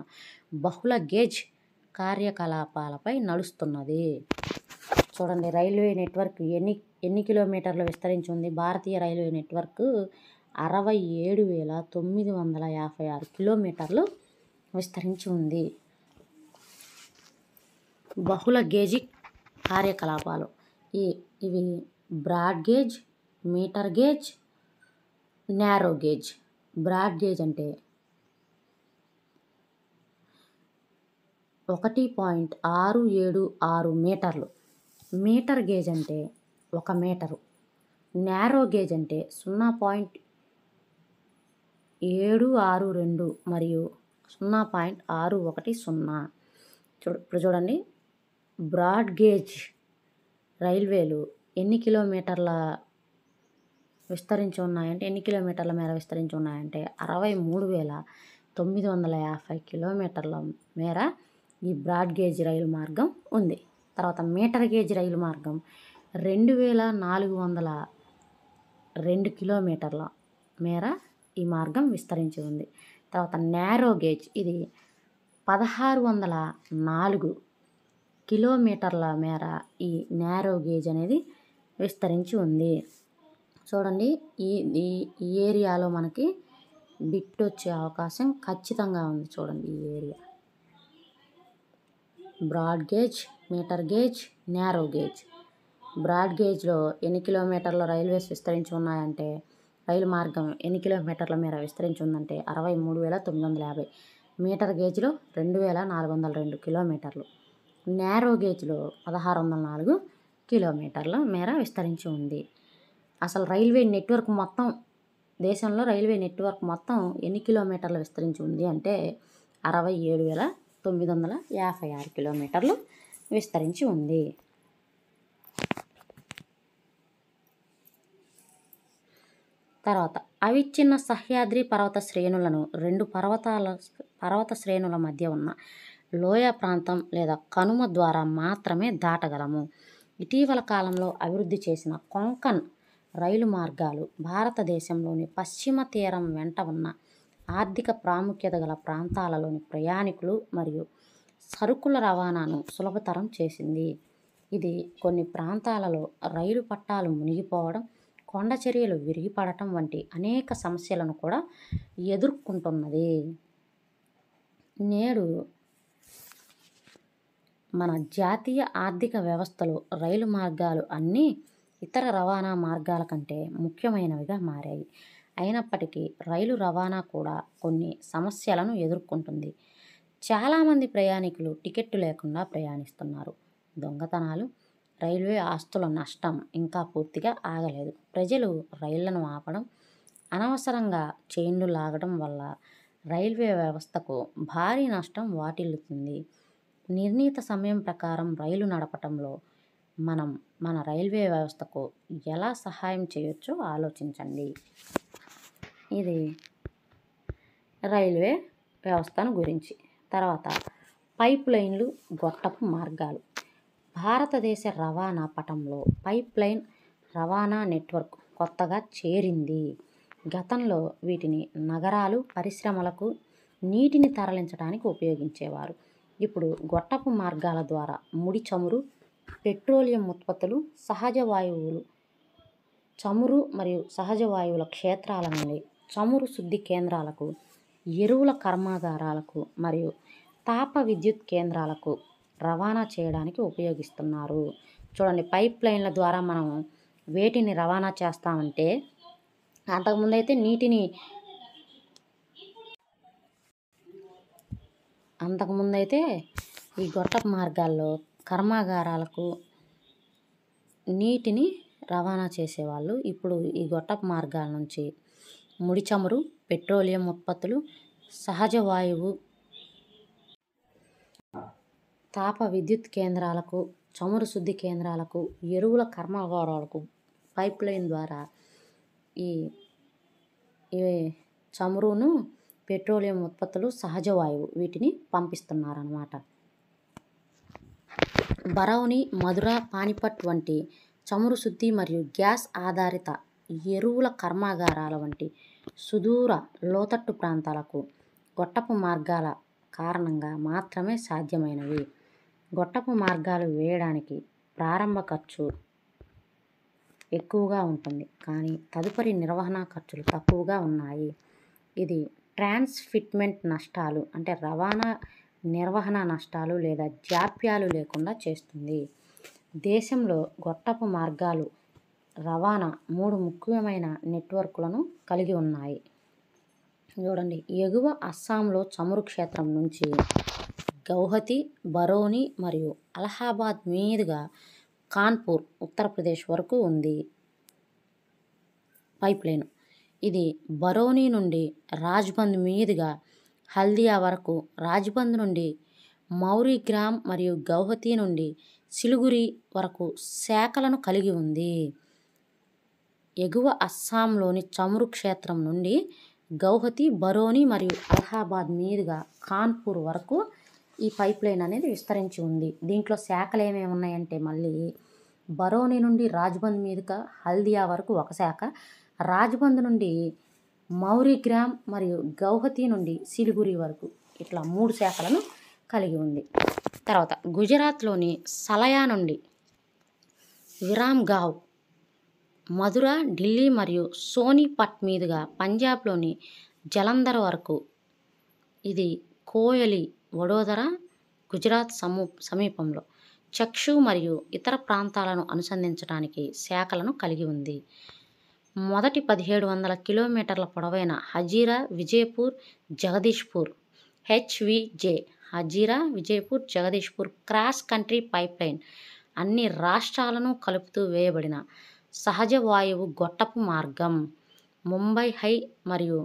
బహుళ గేజ్ కార్యకలాపాలపై నడుస్తున్నది. చూడండి, రైల్వే నెట్వర్క్ ఎన్ని కిలోమీటర్లు విస్తరించి ఉంది? భారతీయ రైల్వే నెట్వర్క్ 67,956 కిలోమీటర్లు విస్తరించి ఉంది. బహుళ గేజీ కార్యకలాపాలు ఇవి broad gauge, metre gauge, narrow gauge. Broad gauge అంటే 1.676 మీటర్లు. మీటర్ గేజ్ అంటే 1 మీటరు. నారో గేజ్ అంటే 0.762 మరియు 0.610. ఇప్పుడు చూడండి, బ్రాడ్ గేజ్ రైల్వేలు ఎన్ని కిలోమీటర్ల మేర విస్తరించి ఉన్నాయంటే 63,950 కిలోమీటర్ల మేర ఈ బ్రాడ్ గేజ్ రైలు మార్గం ఉంది. తర్వాత మీటర్ గేజ్ రైలు మార్గం 2,402 కిలోమీటర్ల మేర ఈ మార్గం విస్తరించి ఉంది. తర్వాత నారో గేజ్, ఇది 1,604 కిలోమీటర్ల మేర ఈ నారో గేజ్ అనేది విస్తరించి ఉంది. చూడండి, ఈ ఏరియాలో మనకి బిట్ వచ్చే అవకాశం ఖచ్చితంగా ఉంది. చూడండి, ఈ area broad gauge, metre gauge, narrow gauge. Broad గేజ్లో ఎన్ని కిలోమీటర్ల రైల్వేస్ విస్తరించి ఉన్నాయంటే, రైలు మార్గం ఎన్ని కిలోమీటర్ల మేర విస్తరించి ఉందంటే 63,950. మీటర్ గేజ్లో 2,402 కిలోమీటర్లు. నారో గేజ్లో 1,604 కిలోమీటర్ల మేర విస్తరించి ఉంది. అసలు దేశంలో రైల్వే నెట్వర్క్ మొత్తం ఎన్ని కిలోమీటర్లు విస్తరించి ఉంది అంటే 67,956 కిలోమీటర్లు విస్తరించి ఉంది. తర్వాత అవిచ్ఛిన్న సహ్యాద్రి పర్వత శ్రేణులను 2 పర్వత శ్రేణుల మధ్య ఉన్న లోయ ప్రాంతం లేదా కనుమ ద్వారా మాత్రమే దాటగలము. ఇటీవల కాలంలో అభివృద్ధి చేసిన కొంకన్ రైలు మార్గాలు భారతదేశంలోని పశ్చిమ తీరం వెంట ఉన్న ఆర్థిక ప్రాముఖ్యత గల ప్రాంతాలలోని ప్రయాణికులు మరియు సరుకుల రవాణాను సులభతరం చేసింది. ఇది కొన్ని ప్రాంతాలలో రైలు పట్టాలు మునిగిపోవడం, కొండ చర్యలు విరిగిపడటం వంటి అనేక సమస్యలను కూడా ఎదుర్కొంటున్నది. నేడు మన జాతీయ ఆర్థిక వ్యవస్థలో రైలు మార్గాలు అన్నీ ఇతర రవాణా మార్గాల కంటే ముఖ్యమైనవిగా మారాయి. అయినప్పటికీ రైలు రవాణా కూడా కొన్ని సమస్యలను ఎదుర్కొంటుంది. చాలామంది ప్రయాణికులు టికెట్టు లేకుండా ప్రయాణిస్తున్నారు. దొంగతనాలు, రైల్వే ఆస్తుల నష్టం ఇంకా పూర్తిగా ఆగలేదు. ప్రజలు రైళ్లను ఆపడం, అనవసరంగా చైన్లు లాగడం వల్ల రైల్వే వ్యవస్థకు భారీ నష్టం వాటిల్లుతుంది. నిర్ణీత సమయం ప్రకారం రైలు నడపటంలో మనం మన రైల్వే వ్యవస్థకు ఎలా సహాయం చేయొచ్చో ఆలోచించండి. ఇది రైల్వే వ్యవస్థను గురించి. తర్వాత పైప్ లైన్లు, గొట్టపు మార్గాలు. భారతదేశ రవాణా పటంలో పైప్ లైన్ రవాణా నెట్వర్క్ కొత్తగా చేరింది. గతంలో వీటిని నగరాలు, పరిశ్రమలకు నీటిని తరలించడానికి ఉపయోగించేవారు. ఇప్పుడు గొట్టపు మార్గాల ద్వారా ముడి చమురు, పెట్రోలియం ఉత్పత్తులు, సహజ వాయువులు చమురు మరియు సహజ వాయువుల క్షేత్రాల నుండి చమురు శుద్ధి కేంద్రాలకు, ఎరువుల కర్మాగారాలకు మరియు తాప విద్యుత్ కేంద్రాలకు రవాణా చేయడానికి ఉపయోగిస్తున్నారు. చూడండి, పైప్ లైన్ల ద్వారా మనం వేటిని రవాణా చేస్తామంటే, అంతకుముందైతే ఈ గొట్టపు మార్గాల్లో కర్మాగారాలకు నీటిని రవాణా చేసేవాళ్ళు. ఇప్పుడు ఈ గొట్టపు మార్గాల నుంచి ముడి చమురు, పెట్రోలియం ఉత్పత్తులు, సహజ వాయువు, తాప విద్యుత్ కేంద్రాలకు, చమురు శుద్ధి కేంద్రాలకు, ఎరువుల కర్మాగారాలకు పైప్ లైన్ ద్వారా ఈ చమురును, పెట్రోలియం ఉత్పత్తులు, సహజ వాయువు వీటిని పంపిస్తున్నారన్నమాట. బరౌని, మధుర, పానిపట్ వంటి చమురు శుద్ధి మరియు గ్యాస్ ఆధారిత ఎరువుల కర్మాగారాల వంటి సుదూర లోతట్టు ప్రాంతాలకు గొట్టపు మార్గాల కారణంగా మాత్రమే సాధ్యమైనవి. గొట్టపు మార్గాలు వేయడానికి ప్రారంభ ఖర్చు ఎక్కువగా ఉంటుంది, కానీ తదుపరి నిర్వహణ ఖర్చులు తక్కువగా ఉన్నాయి. ఇది ట్రాన్స్షిప్మెంట్ నష్టాలు అంటే రవాణా నిర్వహణ నష్టాలు లేదా జాప్యాలు లేకుండా చేస్తుంది. దేశంలో గొట్టపు మార్గాలు రవాణా 3 ముఖ్యమైన నెట్వర్క్లను కలిగి ఉన్నాయి. చూడండి, ఎగువ అస్సాంలో చమురు క్షేత్రం నుంచి గౌహతి, బరౌని మరియు అలహాబాద్ మీదుగా కాన్పూర్, ఉత్తరప్రదేశ్ వరకు ఉంది పైప్ లైన్. ఇది బరౌని నుండి రాజ్బంద్ మీదుగా హల్దియా వరకు, రాజ్బంద్ నుండి మౌరిగ్రామ్ మరియు గౌహతి నుండి సిలిగురి వరకు శాఖలను కలిగి ఉంది. ఎగువ అస్సాంలోని చమురు క్షేత్రం నుండి గౌహతి, బరౌని మరియు అలహాబాద్ మీదుగా కాన్పూర్ వరకు ఈ పైప్ లైన్ అనేది విస్తరించి ఉంది. దీంట్లో శాఖలు ఏమేమి ఉన్నాయంటే, మళ్ళీ బరౌని నుండి రాజ్బంద్ మీదుగా హల్దియా వరకు ఒక శాఖ, రాజ్బంద్ నుండి మౌరిగ్రామ్ మరియు గౌహతి నుండి సిలిగురి వరకు ఇట్లా 3 శాఖలను కలిగి ఉంది. తర్వాత గుజరాత్లోని సలయా నుండి విరామ్గావ్, మధుర, ఢిల్లీ మరియు సోనిపట్ మీదుగా పంజాబ్లోని జలంధర్ వరకు, ఇది కోయలి, వడోదర, గుజరాత్ సమీపంలో చక్షు మరియు ఇతర ప్రాంతాలను అనుసంధించడానికి శాఖలను కలిగి ఉంది. మొదటి 1700 కిలోమీటర్ల పొడవైన Hazira Vijayapur Jagdishpur HVJ Hazira Vijayapur Jagdishpur cross country pipe line అన్ని రాష్ట్రాలను కలుపుతూ వేయబడిన సహజ వాయువు గొట్టపు మార్గం. ముంబై హై మరియు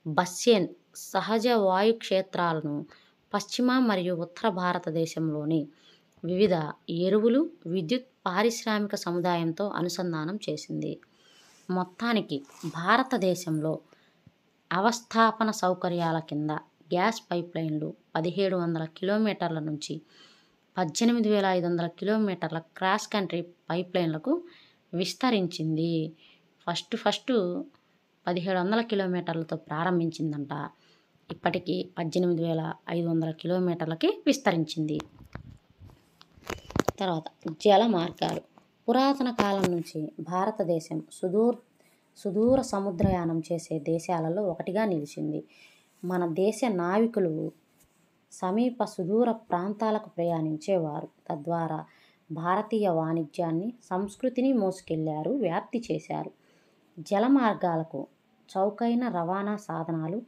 బస్సేన్ సహజ వాయు క్షేత్రాలను పశ్చిమ మరియు ఉత్తర భారతదేశంలోని వివిధ ఎరువులు, విద్యుత్, పారిశ్రామిక సముదాయంతో అనుసంధానం చేసింది. మొత్తానికి భారతదేశంలో అవస్థాపన సౌకర్యాల కింద గ్యాస్ పైప్ లైన్లు 1700 కిలోమీటర్ల నుంచి 18,500 కిలోమీటర్ల క్రాస్ కంట్రీ పైప్ లైన్లకు విస్తరించింది. ఫస్ట్ 1700 కిలోమీటర్లతో ప్రారంభించిందంట, ఇప్పటికీ 18,500 కిలోమీటర్లకి విస్తరించింది. తర్వాత జల మార్గాలు. పురాతన కాలం నుంచి భారతదేశం సుదూర సముద్రయానం చేసే దేశాలలో ఒకటిగా నిలిచింది. మన దేశ నావికులు సమీప సుదూర ప్రాంతాలకు ప్రయాణించేవారు. తద్వారా భారతీయ వాణిజ్యాన్ని, సంస్కృతిని మోసుకెళ్లారు, వ్యాప్తి చేశారు. జల మార్గాలకు చౌకైన రవాణా సాధనాలు,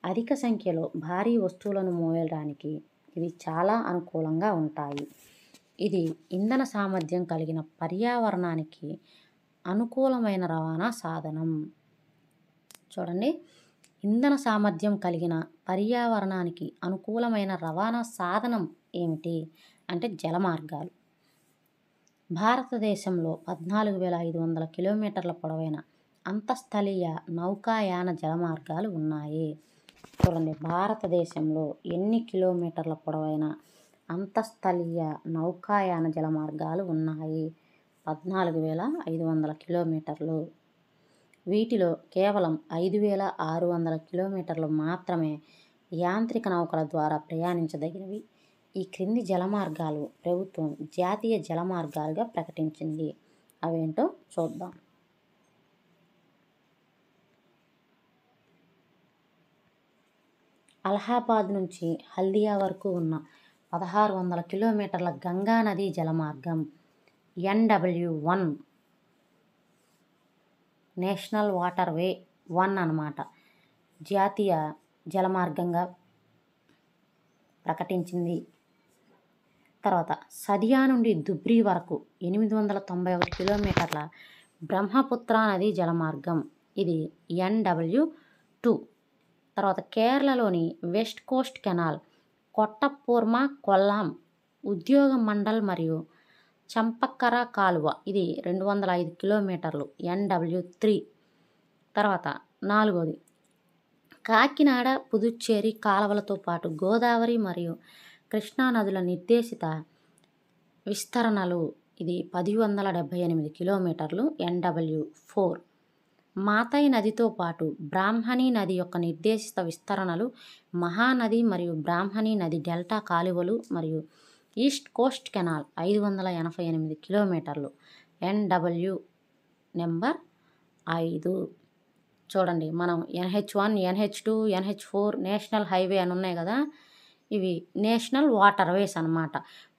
అధిక సంఖ్యలో భారీ వస్తువులను మోయడానికి ఇవి చాలా అనుకూలంగా ఉంటాయి. ఇది ఇంధన సామర్థ్యం కలిగిన, పర్యావరణానికి అనుకూలమైన రవాణా సాధనం. చూడండి, ఇంధన సామర్థ్యం కలిగిన, పర్యావరణానికి అనుకూలమైన రవాణా సాధనం ఏమిటి అంటే జల మార్గాలు. భారతదేశంలో 14,500 కిలోమీటర్ల పొడవైన అంతఃస్థలీయ నౌకాయాన జలమార్గాలు ఉన్నాయి. చూడండి, భారతదేశంలో ఎన్ని కిలోమీటర్ల పొడవైన అంతఃస్థలీయ నౌకాయాన జలమార్గాలు ఉన్నాయి? 14,500 కిలోమీటర్లు. వీటిలో కేవలం 5,600 కిలోమీటర్లు మాత్రమే యాంత్రిక నౌకల ద్వారా ప్రయాణించదగినవి. ఈ క్రింది జలమార్గాలు ప్రభుత్వం జాతీయ జలమార్గాలుగా ప్రకటించింది. అవేంటో చూద్దాం. అలహాబాద్ నుంచి హల్దియా వరకు ఉన్న 1600 కిలోమీటర్ల గంగా నదీ జలమార్గం NW1 నేషనల్ వాటర్ వే 1 అన్నమాట. జాతీయ జలమార్గంగా ప్రకటించింది. తర్వాత సదియా నుండి ధుబ్రీ వరకు 891 కిలోమీటర్ల బ్రహ్మపుత్ర నదీ జలమార్గం, ఇది NW2. తర్వాత కేరళలోని వెస్ట్ కోస్ట్ కెనాల్ కొట్టపూర్మ కొల్లాం ఉద్యోగ మండల్ మరియు చంపక్కర కాలువ, ఇది 205 కిలోమీటర్లు NW3. తర్వాత 4వది కాకినాడ పుదుచ్చేరి కాలువలతో పాటు గోదావరి మరియు కృష్ణా నదుల నిర్దేశిత విస్తరణలు, ఇది 1078 కిలోమీటర్లు NW4. మాతై నదితో పాటు బ్రాహ్మణి నది యొక్క నిర్దేశిత విస్తరణలు మహానది మరియు బ్రాహ్మణి నది డెల్టా కాలువలు మరియు ఈస్ట్ కోస్ట్ కెనాల్ 588 కిలోమీటర్లు NW నెంబర్ 5. చూడండి, మనం NH1, NH2, NH4 national highway అని ఉన్నాయి కదా, ఇవి నేషనల్ వాటర్ వేస్ అన్నమాట.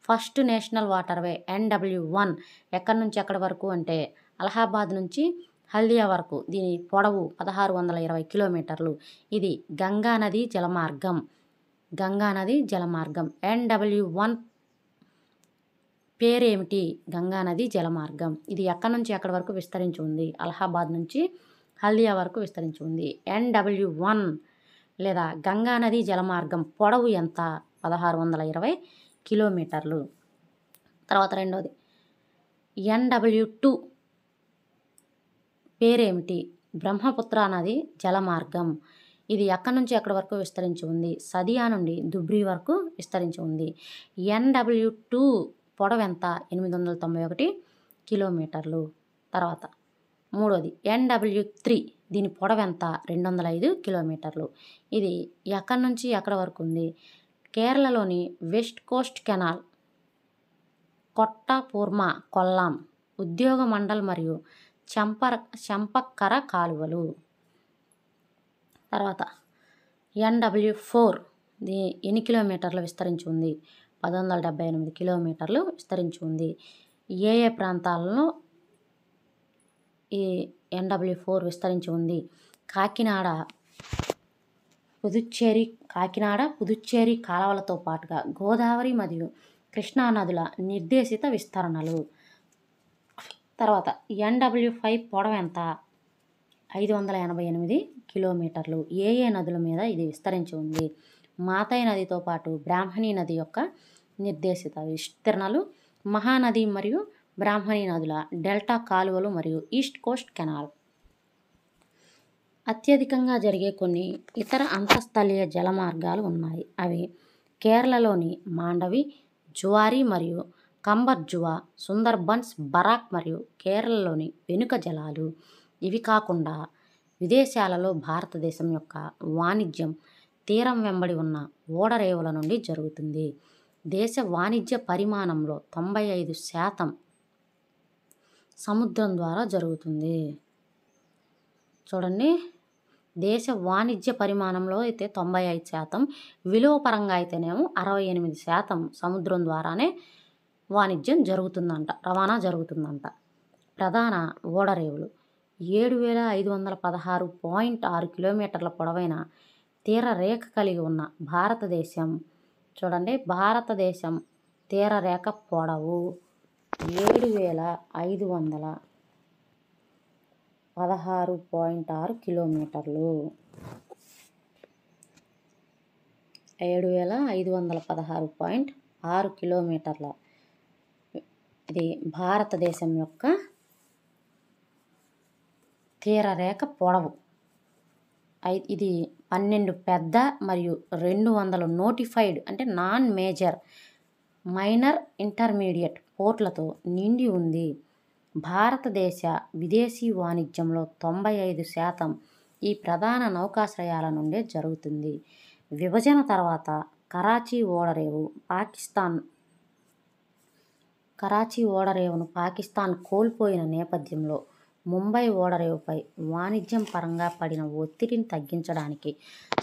ఫస్ట్ నేషనల్ వాటర్ వే NW1 ఎక్కడి నుంచి ఎక్కడి వరకు అంటే అలహాబాద్ నుంచి హల్దియా వరకు, దీని పొడవు 1620 కిలోమీటర్లు. ఇది గంగా నదీ జలమార్గం. NW1 పేరేమిటి? గంగా నదీ జలమార్గం. ఇది ఎక్కడి నుంచి ఎక్కడి వరకు విస్తరించి ఉంది? అలహాబాద్ నుంచి హల్దియా వరకు విస్తరించి ఉంది. NW1 లేదా గంగా నదీ జలమార్గం పొడవు ఎంత? 1620 కిలోమీటర్లు. తర్వాత 2వది NW2 పేరేమిటి? బ్రహ్మపుత్ర నది జలమార్గం. ఇది ఎక్కడి నుంచి ఎక్కడి వరకు విస్తరించి ఉంది? సదియా నుండి ధుబ్రీ వరకు విస్తరించి ఉంది. NW2 పొడవు ఎంత? 891 కిలోమీటర్లు. తర్వాత 3వది NW3, దీని పొడవు ఎంత? 205 కిలోమీటర్లు. ఇది ఎక్కడి నుంచి ఎక్కడి వరకు ఉంది? కేరళలోని వెస్ట్ కోస్ట్ కెనాల్ కొట్టపూర్మ కొల్లాం ఉద్యోగ మండల్ మరియు చంపక్కర కాలువలు. తర్వాత NW4 ఎన్ని కిలోమీటర్లు విస్తరించి ఉంది? 1178 కిలోమీటర్లు విస్తరించి ఉంది. ఏ ప్రాంతాలలో ఈ NW4 విస్తరించి ఉంది? కాకినాడ పుదుచ్చేరి కాలువలతో పాటుగా గోదావరి మరియు కృష్ణా నదుల నిర్దేశిత విస్తరణలు. తర్వాత NW5 పొడవు ఎంత? 588 కిలోమీటర్లు. ఏ నదుల మీద ఇది విస్తరించి ఉంది? మాతై నదితో పాటు బ్రాహ్మణి నది యొక్క నిర్దేశిత విస్తరణలు, మహానది మరియు బ్రాహ్మణి నదుల డెల్టా కాలువలు మరియు ఈస్ట్ కోస్ట్ కెనాల్. అత్యధికంగా జరిగే కొన్ని ఇతర అంతఃస్థలీయ జలమార్గాలు ఉన్నాయి. అవి కేరళలోని మాండవి, జువారి మరియు కంబర్జువా, సుందర్బన్స్, బరాక్ మరియు కేరళలోని వెనుక జలాలు. ఇవి కాకుండా విదేశాలలో భారతదేశం యొక్క వాణిజ్యం తీరం వెంబడి ఉన్న ఓడరేవుల నుండి జరుగుతుంది. దేశ వాణిజ్య పరిమాణంలో 95% సముద్రం ద్వారా జరుగుతుంది. చూడండి, దేశ వాణిజ్య పరిమాణంలో అయితే 95%, విలువ పరంగా అయితేనేమో 68% సముద్రం ద్వారానే వాణిజ్యం జరుగుతుందంట, రవాణా జరుగుతుందంట. ప్రధాన ఓడరేవులు 7516.6 కిలోమీటర్ల పొడవైన తీర రేఖ కలిగి ఉన్న భారతదేశం. చూడండి, భారతదేశం తీర రేఖ పొడవు 7516.6 కిలోమీటర్లు. 7516.6 కిలోమీటర్ల ఇది భారతదేశం యొక్క తీరరేఖ పొడవు. ఇది 12 పెద్ద మరియు 200 నోటిఫైడ్ అంటే నాన్ మేజర్, మైనర్, ఇంటర్మీడియట్ పోర్ట్లతో నిండి ఉంది. భారతదేశ విదేశీ వాణిజ్యంలో 95% ఈ ప్రధాన నౌకాశ్రయాల నుండే జరుగుతుంది. విభజన తర్వాత కరాచీ ఓడరేవును పాకిస్తాన్ కోల్పోయిన నేపథ్యంలో ముంబై ఓడరేవుపై వాణిజ్యం పరంగా పడిన ఒత్తిడిని తగ్గించడానికి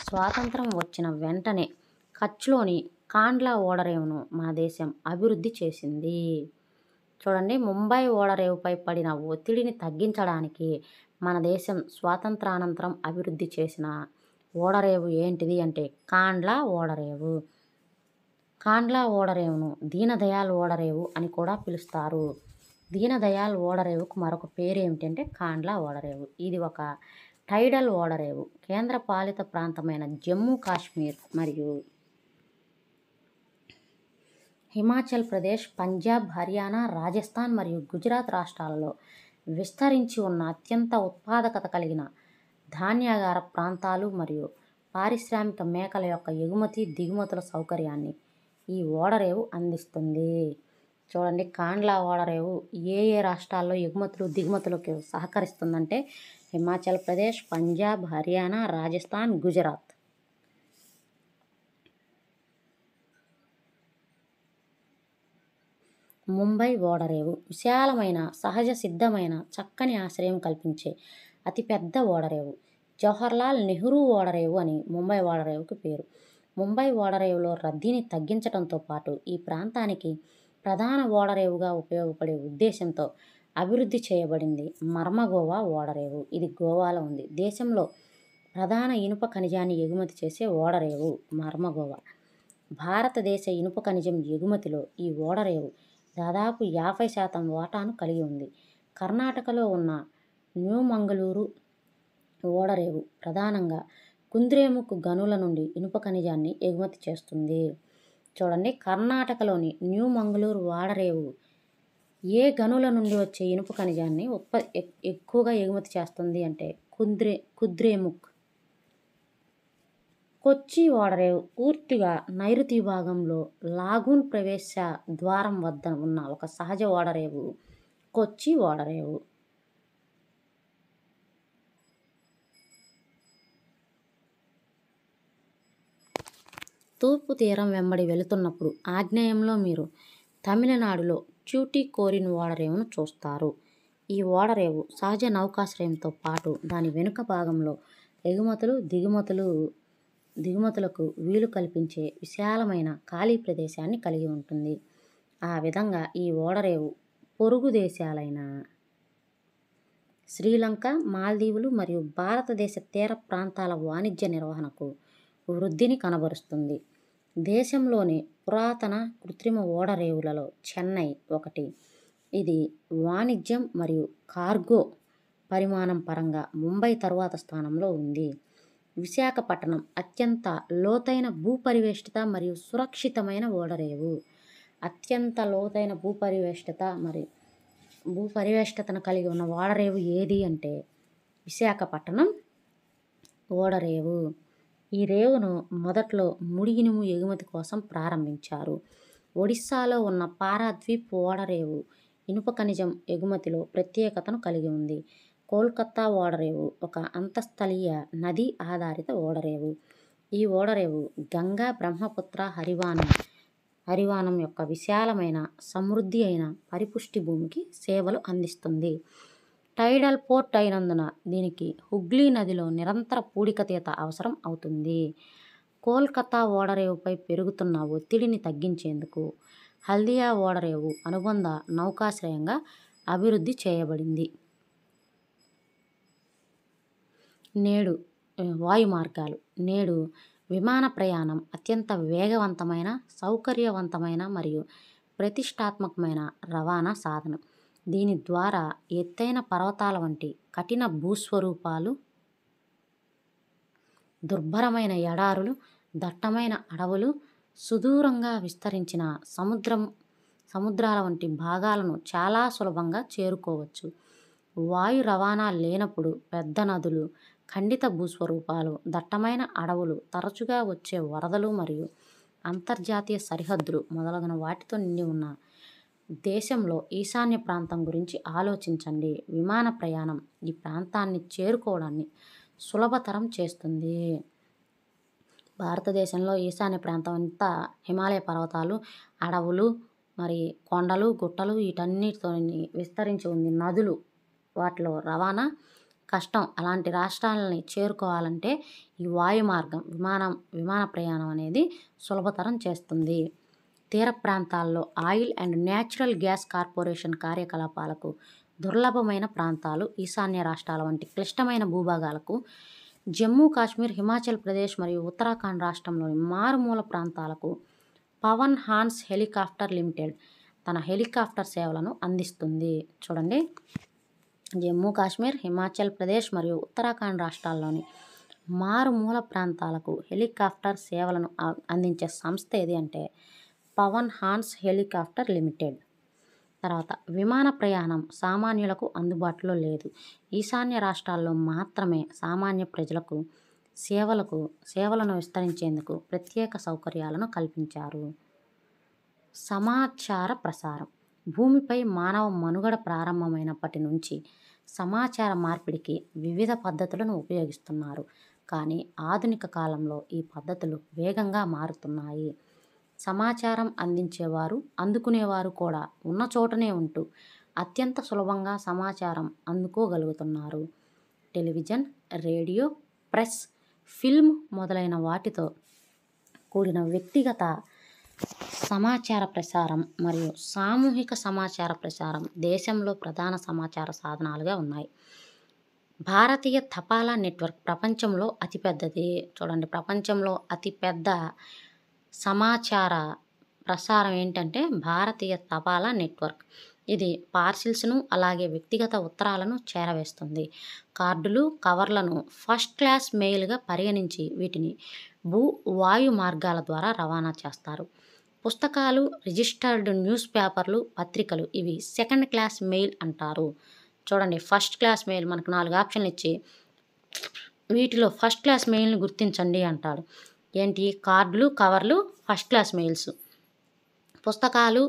స్వాతంత్రం వచ్చిన వెంటనే కచ్లోని కాండ్లా ఓడరేవును మన దేశం అభివృద్ధి చేసింది. చూడండి, ముంబై ఓడరేవుపై పడిన ఒత్తిడిని తగ్గించడానికి మన దేశం స్వాతంత్రానంతరం అభివృద్ధి చేసిన ఓడరేవు ఏంటిది అంటే కాండ్లా ఓడరేవు. కాండ్లా ఓడరేవును దీనదయాళ్ ఓడరేవు అని కూడా పిలుస్తారు. దీనదయాళ్ ఓడరేవుకు మరొక పేరు ఏమిటంటే కాండ్లా ఓడరేవు. ఇది ఒక టైడల్ ఓడరేవు. కేంద్ర పాలిత ప్రాంతమైన జమ్మూ కాశ్మీర్ మరియు హిమాచల్ ప్రదేశ్, పంజాబ్, హర్యానా, రాజస్థాన్ మరియు గుజరాత్ రాష్ట్రాలలో విస్తరించి ఉన్న అత్యంత ఉత్పాదకత కలిగిన ధాన్యాగార ప్రాంతాలు మరియు పారిశ్రామిక మేకల యొక్క ఎగుమతి దిగుమతుల సౌకర్యాన్ని ఈ ఓడరేవు అందిస్తుంది. చూడండి, కాండ్లా ఓడరేవు ఏ ఏ రాష్ట్రాల్లో ఎగుమతులు దిగుమతులకు సహకరిస్తుందంటే హిమాచల్ ప్రదేశ్, పంజాబ్, హర్యానా, రాజస్థాన్, గుజరాత్. ముంబై ఓడరేవు విశాలమైన, సహజ సిద్ధమైన, చక్కని ఆశ్రయం కల్పించే అతిపెద్ద ఓడరేవు. జవహర్లాల్ నెహ్రూ ఓడరేవు అని ముంబై ఓడరేవుకి పేరు. ముంబై ఓడరేవులో రద్దీని తగ్గించడంతో పాటు ఈ ప్రాంతానికి ప్రధాన ఓడరేవుగా ఉపయోగపడే ఉద్దేశంతో అభివృద్ధి చేయబడింది మర్మగోవా ఓడరేవు. ఇది గోవాలో ఉంది. దేశంలో ప్రధాన ఇనుప ఖనిజాన్ని ఎగుమతి చేసే ఓడరేవు మర్మగోవా. భారతదేశ ఇనుప ఖనిజం ఎగుమతిలో ఈ ఓడరేవు దాదాపు 50% వాటాను కలిగి ఉంది. కర్ణాటకలో ఉన్న న్యూ మంగళూరు ఓడరేవు ప్రధానంగా కుంద్రేముఖ్ గనుల నుండి ఇనుప ఖనిజాన్ని ఎగుమతి చేస్తుంది. చూడండి, కర్ణాటకలోని న్యూ మంగళూరు ఓడరేవు ఏ గనుల నుండి వచ్చే ఇనుప ఖనిజాన్ని ఎక్కువగా ఎగుమతి చేస్తుంది అంటే కుద్రేముఖ్. కొచ్చి ఓడరేవు పూర్తిగా నైరుతి భాగంలో లాగూన్ ప్రవేశ ద్వారం వద్ద ఉన్న ఒక సహజ ఓడరేవు కొచ్చి ఓడరేవు. తూర్పు తీరం వెంబడి వెళుతున్నప్పుడు ఆగ్నేయంలో మీరు తమిళనాడులో ట్యూటికోరిన్ ఓడరేవును చూస్తారు. ఈ ఓడరేవు సహజ నౌకాశ్రయంతో పాటు దాని వెనుక భాగంలో ఎగుమతులు దిగుమతులకు వీలు కల్పించే విశాలమైన ఖాళీ ప్రదేశాన్ని కలిగి ఉంటుంది. ఆ విధంగా ఈ ఓడరేవు పొరుగు దేశాలైన శ్రీలంక, మాల్దీవులు మరియు భారతదేశ తీర ప్రాంతాల వాణిజ్య నిర్వహణకు వృద్ధిని కనబరుస్తుంది. దేశంలోని పురాతన కృత్రిమ ఓడరేవులలో చెన్నై ఒకటి. ఇది వాణిజ్యం మరియు కార్గో పరిమాణం పరంగా ముంబై తరువాత స్థానంలో ఉంది. విశాఖపట్నం అత్యంత లోతైన భూపరివేష్టిత మరియు సురక్షితమైన ఓడరేవు. అత్యంత లోతైన భూపరివేష్టితను కలిగి ఉన్న ఓడరేవు ఏది అంటే విశాఖపట్నం ఓడరేవు. ఈ రేవును మొదట్లో ముడి ఇనుము ఎగుమతి కోసం ప్రారంభించారు. ఒడిస్సాలో ఉన్న పారాద్వీప్ ఓడరేవు ఇనుప ఖనిజం ఎగుమతిలో ప్రత్యేకతను కలిగి ఉంది. కోల్కతా ఓడరేవు ఒక అంతఃస్థలీయ నదీ ఆధారిత ఓడరేవు. ఈ ఓడరేవు గంగా, బ్రహ్మపుత్ర, హరివానం యొక్క విశాలమైన, సమృద్ధి అయిన పరిపుష్టి భూమికి సేవలు అందిస్తుంది. టైడల్ పోర్ట్ అయినందున దీనికి హుగ్లీ నదిలో నిరంతర పూడికతీత అవసరం అవుతుంది. కోల్కతా ఓడరేవుపై పెరుగుతున్న ఒత్తిడిని తగ్గించేందుకు హల్దియా ఓడరేవు అనుబంధ నౌకాశ్రయంగా అభివృద్ధి చేయబడింది. నేడు వాయుమార్గాలు. నేడు విమాన ప్రయాణం అత్యంత వేగవంతమైన, సౌకర్యవంతమైన మరియు ప్రతిష్టాత్మకమైన రవాణా సాధనం. దీని ద్వారా ఎత్తైన పర్వతాల వంటి కఠిన భూస్వరూపాలు, దుర్భరమైన ఎడారులు, దట్టమైన అడవులు, సుదూరంగా విస్తరించిన సముద్రాల వంటి భాగాలను చాలా సులభంగా చేరుకోవచ్చు. వాయు రవాణా లేనప్పుడు పెద్ద నదులు, ఖండిత భూస్వరూపాలు, దట్టమైన అడవులు, తరచుగా వచ్చే వరదలు మరియు అంతర్జాతీయ సరిహద్దులు మొదలగున వాటితో నిండి ఉన్న దేశంలో ఈశాన్య ప్రాంతం గురించి ఆలోచించండి. విమాన ప్రయాణం ఈ ప్రాంతాన్ని చేరుకోవడాన్ని సులభతరం చేస్తుంది. భారతదేశంలో ఈశాన్య ప్రాంతం అంతా హిమాలయ పర్వతాలు, అడవులు, మరి కొండలు, గుట్టలు వీటన్నిటితో విస్తరించి ఉంది. నదులు వాటిలో రవాణా కష్టం. అలాంటి రాష్ట్రాలని చేరుకోవాలంటే ఈ వాయు మార్గం విమాన ప్రయాణం అనేది సులభతరం చేస్తుంది. తీర ప్రాంతాల్లో oil and natural gas corporation కార్యకలాపాలకు దుర్లభమైన ప్రాంతాలు, ఈశాన్య రాష్ట్రాల వంటి క్లిష్టమైన భూభాగాలకు జమ్మూ కాశ్మీర్, హిమాచల్ ప్రదేశ్ మరియు ఉత్తరాఖండ్ రాష్ట్రంలోని మారుమూల ప్రాంతాలకు పవన్ హాన్స్ హెలికాప్టర్ లిమిటెడ్ తన హెలికాప్టర్ సేవలను అందిస్తుంది. చూడండి, జమ్మూ కాశ్మీర్, హిమాచల్ ప్రదేశ్ మరియు ఉత్తరాఖండ్ రాష్ట్రాల్లోని మారుమూల ప్రాంతాలకు హెలికాప్టర్ సేవలను అందించే సంస్థ ఏది అంటే పవన్ హాన్స్ హెలికాప్టర్ లిమిటెడ్. తర్వాత విమాన ప్రయాణం సామాన్యులకు అందుబాటులో లేదు. ఈశాన్య రాష్ట్రాల్లో మాత్రమే సామాన్య ప్రజలకు సేవలను విస్తరించేందుకు ప్రత్యేక సౌకర్యాలను కల్పించారు. సమాచార ప్రసారం. భూమిపై మానవ మనుగడ ప్రారంభమైనప్పటి నుంచి సమాచార మార్పిడికి వివిధ పద్ధతులను ఉపయోగిస్తున్నారు. కానీ ఆధునిక కాలంలో ఈ పద్ధతులు వేగంగా మారుతున్నాయి. సమాచారం అందించేవారు, అందుకునేవారు కూడా ఉన్న చోటనే ఉంటూ అత్యంత సులభంగా సమాచారం అందుకోగలుగుతున్నారు. టెలివిజన్, రేడియో, ప్రెస్, ఫిల్మ్ మొదలైన వాటితో కూడిన వ్యక్తిగత సమాచార ప్రసారం మరియు సామూహిక సమాచార ప్రసారం దేశంలో ప్రధాన సమాచార సాధనాలుగా ఉన్నాయి. భారతీయ తపాలా నెట్వర్క్ ప్రపంచంలో అతిపెద్దది. చూడండి, ప్రపంచంలో అతిపెద్ద సమాచార ప్రసారం ఏంటంటే భారతీయ తపాలా నెట్వర్క్. ఇది పార్సిల్స్ను అలాగే వ్యక్తిగత ఉత్తరాలను చేరవేస్తుంది. కార్డులు, కవర్లను ఫస్ట్ క్లాస్ మెయిల్గా పరిగణించి వీటిని వాయు మార్గాల ద్వారా రవాణా చేస్తారు. పుస్తకాలు, రిజిస్టర్డ్ న్యూస్ పేపర్లు, పత్రికలు ఇవి సెకండ్ క్లాస్ మెయిల్ అంటారు. చూడండి, ఫస్ట్ క్లాస్ మెయిల్ మనకు 4 ఆప్షన్లు ఇచ్చి వీటిలో ఫస్ట్ క్లాస్ మెయిల్ని గుర్తించండి అంటాడు. ఏంటి? కార్డులు, కవర్లు ఫస్ట్ క్లాస్ మెయిల్స్, పుస్తకాలు,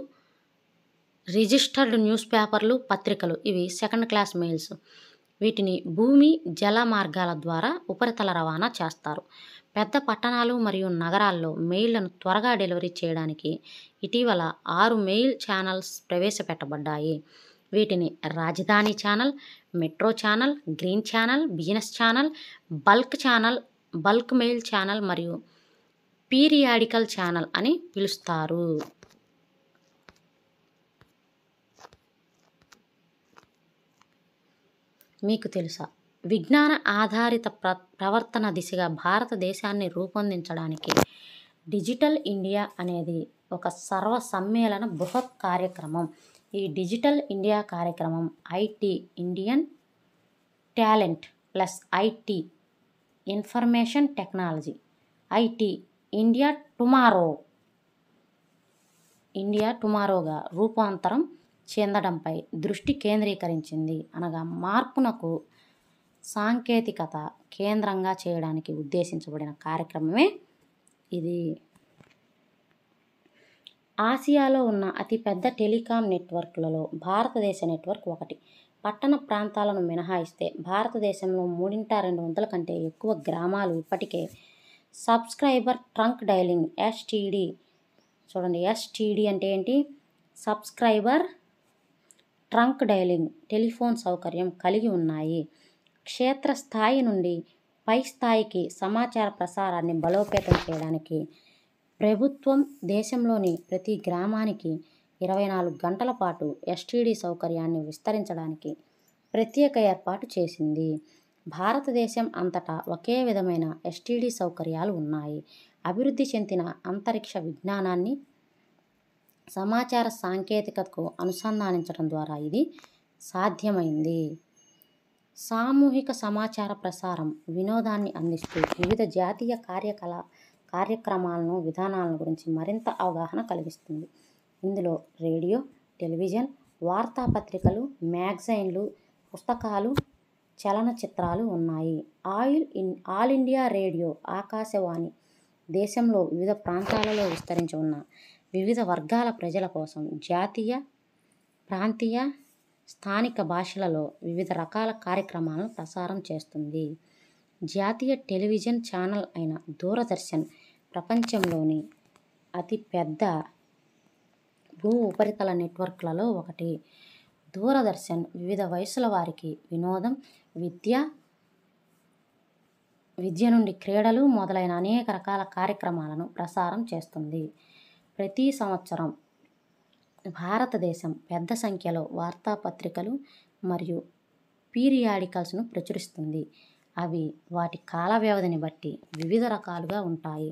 రిజిస్టర్డ్ న్యూస్ పేపర్లు, పత్రికలు ఇవి సెకండ్ క్లాస్ మెయిల్స్. వీటిని భూమి, జల మార్గాల ద్వారా ఉపరితల రవాణా చేస్తారు. పెద్ద పట్టణాలు మరియు నగరాల్లో మెయిల్లను త్వరగా డెలివరీ చేయడానికి ఇటీవల 6 మెయిల్ ఛానల్స్ ప్రవేశపెట్టబడ్డాయి. వీటిని రాజధాని channel, metro channel, green channel, business channel, bulk mail channel మరియు పీరియాడికల్ ఛానల్ అని పిలుస్తారు. మీకు తెలుసా? విజ్ఞాన ఆధారిత ప్రవర్తన దిశగా భారతదేశాన్ని రూపొందించడానికి డిజిటల్ ఇండియా అనేది ఒక సర్వసమ్మేళన బృహత్ కార్యక్రమం. ఈ డిజిటల్ ఇండియా కార్యక్రమం IT Indian talent plus IT information technology IT India టుమారోగా రూపాంతరం చెందడంపై దృష్టి కేంద్రీకరించింది. అనగా మార్పునకు సాంకేతికత కేంద్రంగా చేయడానికి ఉద్దేశించబడిన కార్యక్రమమే ఇది. ఆసియాలో ఉన్న అతిపెద్ద టెలికాం నెట్వర్క్లలో భారతదేశ నెట్వర్క్ ఒకటి. పట్టణ ప్రాంతాలను మినహాయిస్తే భారతదేశంలో 3/2 కంటే ఎక్కువ గ్రామాలు ఇప్పటికే సబ్స్క్రైబర్ ట్రంక్ డైలింగ్ ఎస్టీడీ. చూడండి, ఎస్టీడీ అంటే ఏంటి? సబ్స్క్రైబర్ ట్రంక్ డైలింగ్ టెలిఫోన్ సౌకర్యం కలిగి ఉన్నాయి. క్షేత్రస్థాయి నుండి పై స్థాయికి సమాచార ప్రసారాన్ని బలోపేతం చేయడానికి ప్రభుత్వం దేశంలోని ప్రతి గ్రామానికి 24 గంటల పాటు ఎస్టీడీ సౌకర్యాన్ని విస్తరించడానికి ప్రత్యేక ఏర్పాటు చేసింది. భారతదేశం అంతటా ఒకే విధమైన ఎస్టీడీ సౌకర్యాలు ఉన్నాయి. అభివృద్ధి చెందిన అంతరిక్ష విజ్ఞానాన్ని సమాచార సాంకేతికతకు అనుసంధానించడం ద్వారా ఇది సాధ్యమైంది. సామూహిక సమాచార ప్రసారం వినోదాన్ని అందిస్తూ వివిధ జాతీయ కార్యక్రమాలను, విధానాలను గురించి మరింత అవగాహన కలిగిస్తుంది. ఇందులో రేడియో, టెలివిజన్, వార్తాపత్రికలు, మ్యాగజైన్లు, పుస్తకాలు, చలనచిత్రాలు ఉన్నాయి. ఆల్ ఇండియా రేడియో ఆకాశవాణి దేశంలో వివిధ ప్రాంతాలలో విస్తరించి ఉన్న వివిధ వర్గాల ప్రజల కోసం జాతీయ, ప్రాంతీయ, స్థానిక భాషలలో వివిధ రకాల కార్యక్రమాలను ప్రసారం చేస్తుంది. జాతీయ టెలివిజన్ ఛానల్ అయిన దూరదర్శన్ ప్రపంచంలోని అతిపెద్ద భూ ఉపరితల నెట్వర్క్లలో ఒకటి. దూరదర్శన్ వివిధ వయసుల వారికి వినోదం, విద్య నుండి క్రీడలు మొదలైన అనేక రకాల కార్యక్రమాలను ప్రసారం చేస్తుంది. ప్రతి సంవత్సరం భారతదేశం పెద్ద సంఖ్యలో వార్తాపత్రికలు మరియు పీరియాడికల్స్ను ప్రచురిస్తుంది. అవి వాటి కాల వ్యవధిని బట్టి వివిధ రకాలుగా ఉంటాయి.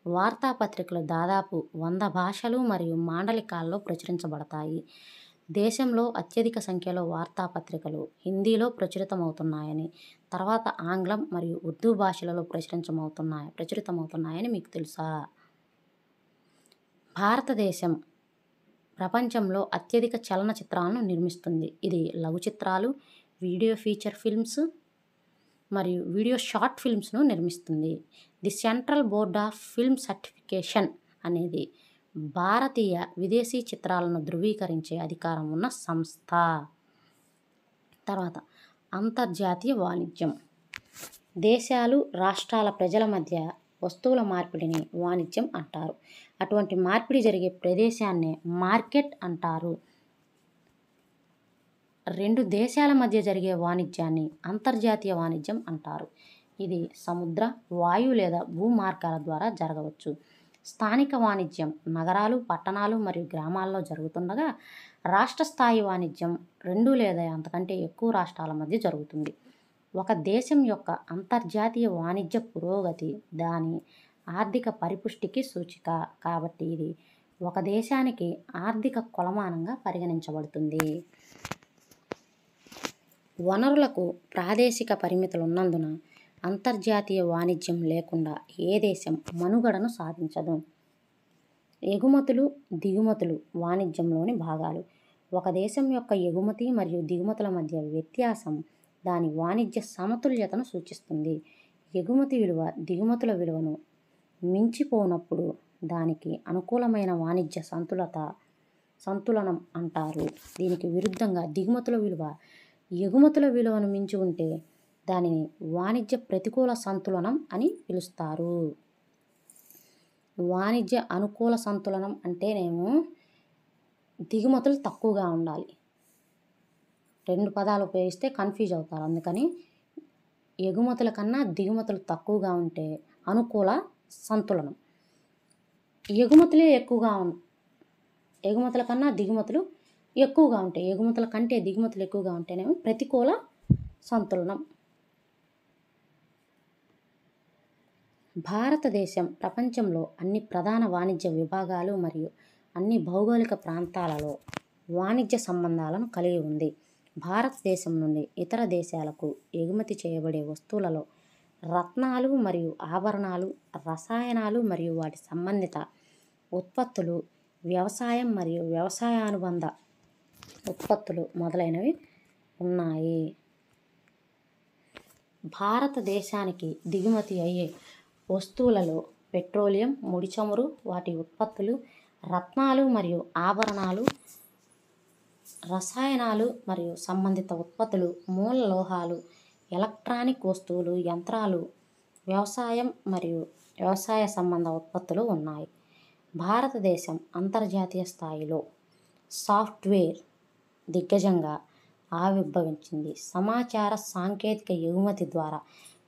వార్తాపత్రికలు దాదాపు 100 భాషలు మరియు మాండలికాల్లో ప్రచురించబడతాయి. దేశంలో అత్యధిక సంఖ్యలో వార్తాపత్రికలు హిందీలో ప్రచురితమవుతున్నాయని, తర్వాత ఆంగ్లం మరియు ఉర్దూ భాషలలో ప్రచురితమవుతున్నాయని మీకు తెలుసా? భారతదేశం ప్రపంచంలో అత్యధిక చలనచిత్రాలను నిర్మిస్తుంది. ఇది లఘు చిత్రాలు, వీడియో ఫీచర్ ఫిల్మ్స్ మరియు వీడియో షార్ట్ ఫిల్మ్స్ను నిర్మిస్తుంది. The central board of film certification అనేది భారతీయ విదేశీ చిత్రాలను ధృవీకరించే అధికారం ఉన్న సంస్థ. తర్వాత అంతర్జాతీయ వాణిజ్యం. దేశాలు, రాష్ట్రాల ప్రజల మధ్య వస్తువుల మార్పిడిని వాణిజ్యం అంటారు. అటువంటి మార్పిడి జరిగే ప్రదేశాన్నే మార్కెట్ అంటారు. 2 దేశాల మధ్య జరిగే వాణిజ్యాన్ని అంతర్జాతీయ వాణిజ్యం అంటారు. ఇది సముద్ర, వాయు లేదా భూ మార్గాల ద్వారా జరగవచ్చు. స్థానిక వాణిజ్యం నగరాలు, పట్టణాలు మరియు గ్రామాల్లో జరుగుతుండగా, రాష్ట్ర స్థాయి వాణిజ్యం 2 లేదా అంతకంటే ఎక్కువ రాష్ట్రాల మధ్య జరుగుతుంది. ఒక దేశం యొక్క అంతర్జాతీయ వాణిజ్య పురోగతి దాని ఆర్థిక పరిపుష్టికి సూచిక. కాబట్టి ఇది ఒక దేశానికి ఆర్థిక కొలమానంగా పరిగణించబడుతుంది. వనరులకు ప్రాదేశిక పరిమితులు ఉన్నందున అంతర్జాతీయ వాణిజ్యం లేకుండా ఏ దేశం మనుగడను సాధించదు. ఎగుమతులు, దిగుమతులు వాణిజ్యంలోని భాగాలు. ఒక దేశం యొక్క ఎగుమతి మరియు దిగుమతుల మధ్య వ్యత్యాసం దాని వాణిజ్య సమతుల్యతను సూచిస్తుంది. ఎగుమతి విలువ దిగుమతుల విలువను మించిపోనప్పుడు దానికి అనుకూలమైన వాణిజ్య సంతులనం అంటారు. దీనికి విరుద్ధంగా దిగుమతుల విలువ ఎగుమతుల విలువను మించి ఉంటే దానిని వాణిజ్య ప్రతికూల సంతులనం అని పిలుస్తారు. వాణిజ్య అనుకూల సంతులనం అంటేనేమో దిగుమతులు తక్కువగా ఉండాలి. 2 పదాలు ఉపయోగిస్తే కన్ఫ్యూజ్ అవుతారు. అందుకని ఎగుమతుల కన్నా దిగుమతులు తక్కువగా ఉంటే అనుకూల సంతులనం. ఎగుమతుల కన్నా దిగుమతులు ఎక్కువగా ఉంటాయి. ఎగుమతుల కంటే దిగుమతులు ఎక్కువగా ఉంటేనేమో ప్రతికూల సంతులనం. భారతదేశం ప్రపంచంలో అన్ని ప్రధాన వాణిజ్య విభాగాలు మరియు అన్ని భౌగోళిక ప్రాంతాలలో వాణిజ్య సంబంధాలను కలిగి ఉంది. భారతదేశం నుండి ఇతర దేశాలకు ఎగుమతి చేయబడే వస్తువులలో రత్నాలు మరియు ఆభరణాలు, రసాయనాలు మరియు వాటి సంబంధిత ఉత్పత్తులు, వ్యవసాయం మరియు వ్యవసాయ అనుబంధ ఉత్పత్తులు మొదలైనవి ఉన్నాయి. భారతదేశానికి దిగుమతి అయ్యే వస్తువులలో పెట్రోలియం, ముడి చమురు, వాటి ఉత్పత్తులు, రత్నాలు మరియు ఆభరణాలు, రసాయనాలు మరియు సంబంధిత ఉత్పత్తులు, మూల లోహాలు, ఎలక్ట్రానిక్ వస్తువులు, యంత్రాలు, వ్యవసాయం మరియు వ్యవసాయ సంబంధ ఉత్పత్తులు ఉన్నాయి. భారతదేశం అంతర్జాతీయ స్థాయిలో సాఫ్ట్వేర్ దిగ్గజంగా ఆవిర్భవించింది. సమాచార సాంకేతిక ఎగుమతి ద్వారా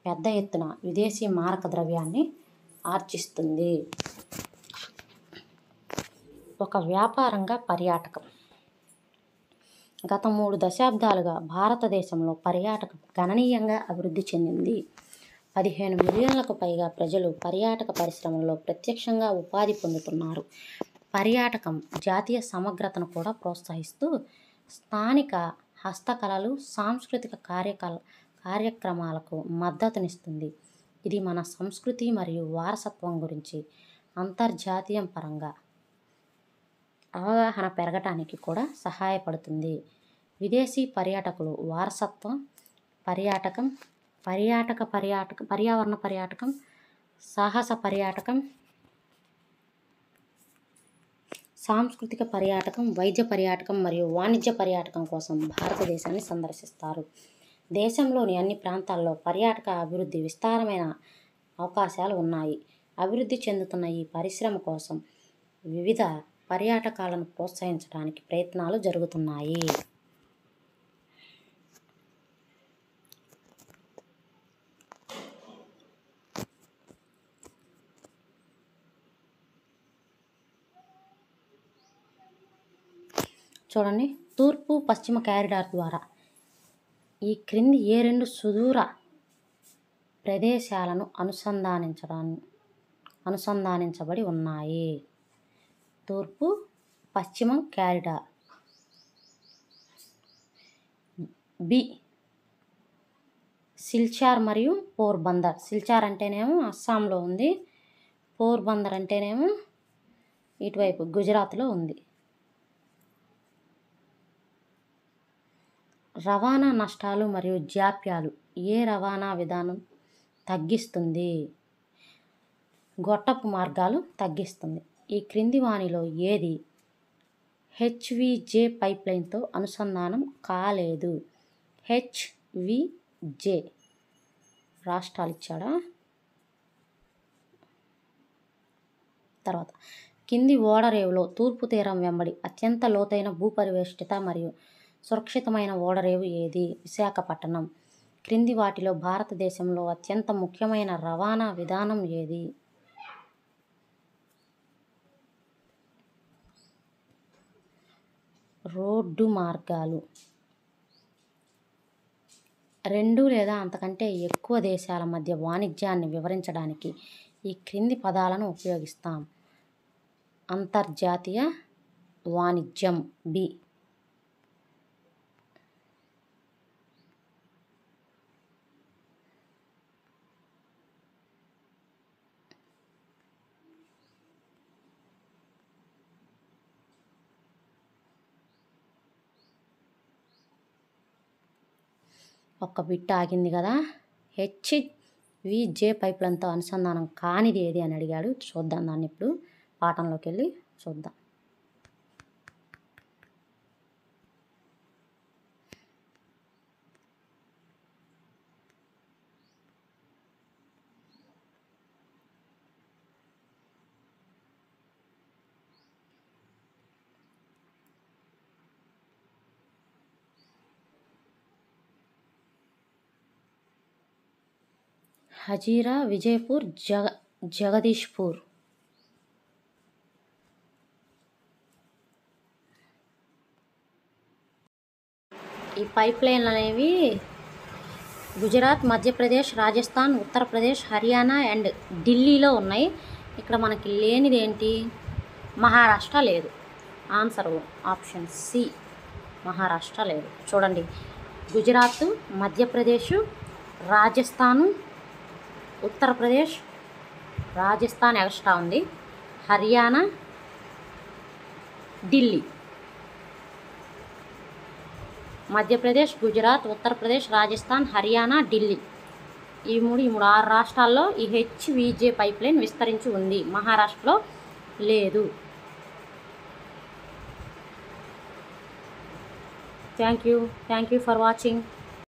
పెద్ద ఎత్తున విదేశీ మారక ద్రవ్యాన్ని ఆర్జిస్తుంది. ఒక వ్యాపారంగా పర్యాటకం. గత 3 దశాబ్దాలుగా భారతదేశంలో పర్యాటకం గణనీయంగా అభివృద్ధి చెందింది. 15 మిలియన్లకు పైగా ప్రజలు పర్యాటక పరిశ్రమలో ప్రత్యక్షంగా ఉపాధి పొందుతున్నారు. పర్యాటకం జాతీయ సమగ్రతను కూడా ప్రోత్సహిస్తూ స్థానిక హస్తకళలు, సాంస్కృతిక కార్యక్రమాలకు మద్దతునిస్తుంది. ఇది మన సంస్కృతి మరియు వారసత్వం గురించి అంతర్జాతీయ పరంగా అవగాహన పెరగటానికి కూడా సహాయపడుతుంది. విదేశీ పర్యాటకులు వారసత్వం పర్యాటకం, పర్యావరణ పర్యాటకం, సాహస పర్యాటకం, సాంస్కృతిక పర్యాటకం, వైద్య పర్యాటకం మరియు వాణిజ్య పర్యాటకం కోసం భారతదేశాన్ని సందర్శిస్తారు. దేశంలోని అన్ని ప్రాంతాల్లో పర్యాటక అభివృద్ధి విస్తారమైన అవకాశాలు ఉన్నాయి. అభివృద్ధి చెందుతున్న ఈ పరిశ్రమ కోసం వివిధ పర్యాటకాలను ప్రోత్సహించడానికి ప్రయత్నాలు జరుగుతున్నాయి. చూడండి, తూర్పు పశ్చిమ కారిడార్ ద్వారా ఈ క్రింది ఏ రెండు సుదూర ప్రదేశాలను అనుసంధానించబడి ఉన్నాయి? తూర్పు పశ్చిమ కారిడార్. బి సిల్చార్ మరియు పోర్బందర్. సిల్చార్ అంటేనేమో అస్సాంలో ఉంది, పోర్బందర్ అంటేనేమో ఇటువైపు గుజరాత్లో ఉంది. రవాణా నష్టాలు మరియు జాప్యాలు ఏ రవాణా విధానం తగ్గిస్తుంది? గొట్టపు మార్గాలు తగ్గిస్తుంది. ఈ క్రింది వానిలో ఏది హెచ్విజే పైప్లైన్తో అనుసంధానం కాలేదు? హెచ్విజే రాష్ట్రాలు ఇచ్చాడా? తర్వాత కింది ఓడరేవులో తూర్పు తీరం వెంబడి అత్యంత లోతైన భూపరివేష్టిత మరియు సురక్షితమైన ఓడరేవు ఏది? విశాఖపట్నం. క్రింది వాటిలో భారతదేశంలో అత్యంత ముఖ్యమైన రవాణా విధానం ఏది? రోడ్డు మార్గాలు. 2 లేదా అంతకంటే ఎక్కువ దేశాల మధ్య వాణిజ్యాన్ని వివరించడానికి ఈ క్రింది పదాలను ఉపయోగిస్తాం. అంతర్జాతీయ వాణిజ్యం. బి. ఒక్క బిట్ ఆగింది కదా. హెచ్విజే పైప్లైన్తో అనుసంధానం కానిది ఏది అని అడిగాడు. చూద్దాం దాన్ని ఇప్పుడు పాఠంలోకి వెళ్ళి చూద్దాం. హజీరా, విజయపూర్, జగదీష్పూర్. ఈ పైప్ లైన్లు అనేవి గుజరాత్, మధ్యప్రదేశ్, రాజస్థాన్, ఉత్తరప్రదేశ్, హర్యానా అండ్ ఢిల్లీలో ఉన్నాయి. ఇక్కడ మనకి లేనిది ఏంటి? మహారాష్ట్ర లేదు. ఆన్సర్ ఆప్షన్ సి, మహారాష్ట్ర లేదు. చూడండి, గుజరాత్, మధ్యప్రదేశ్, రాజస్థాను, ఉత్తరప్రదేశ్, రాజస్థాన్ ఎక్స్ట్రా ఉంది, హర్యానా, ఢిల్లీ. మధ్యప్రదేశ్, గుజరాత్, ఉత్తరప్రదేశ్, రాజస్థాన్, హర్యానా, ఢిల్లీ. ఈ 6 రాష్ట్రాల్లో ఈ హెచ్విజే పైప్లైన్ విస్తరించి ఉంది. మహారాష్ట్రలో లేదు. Thank you for watching.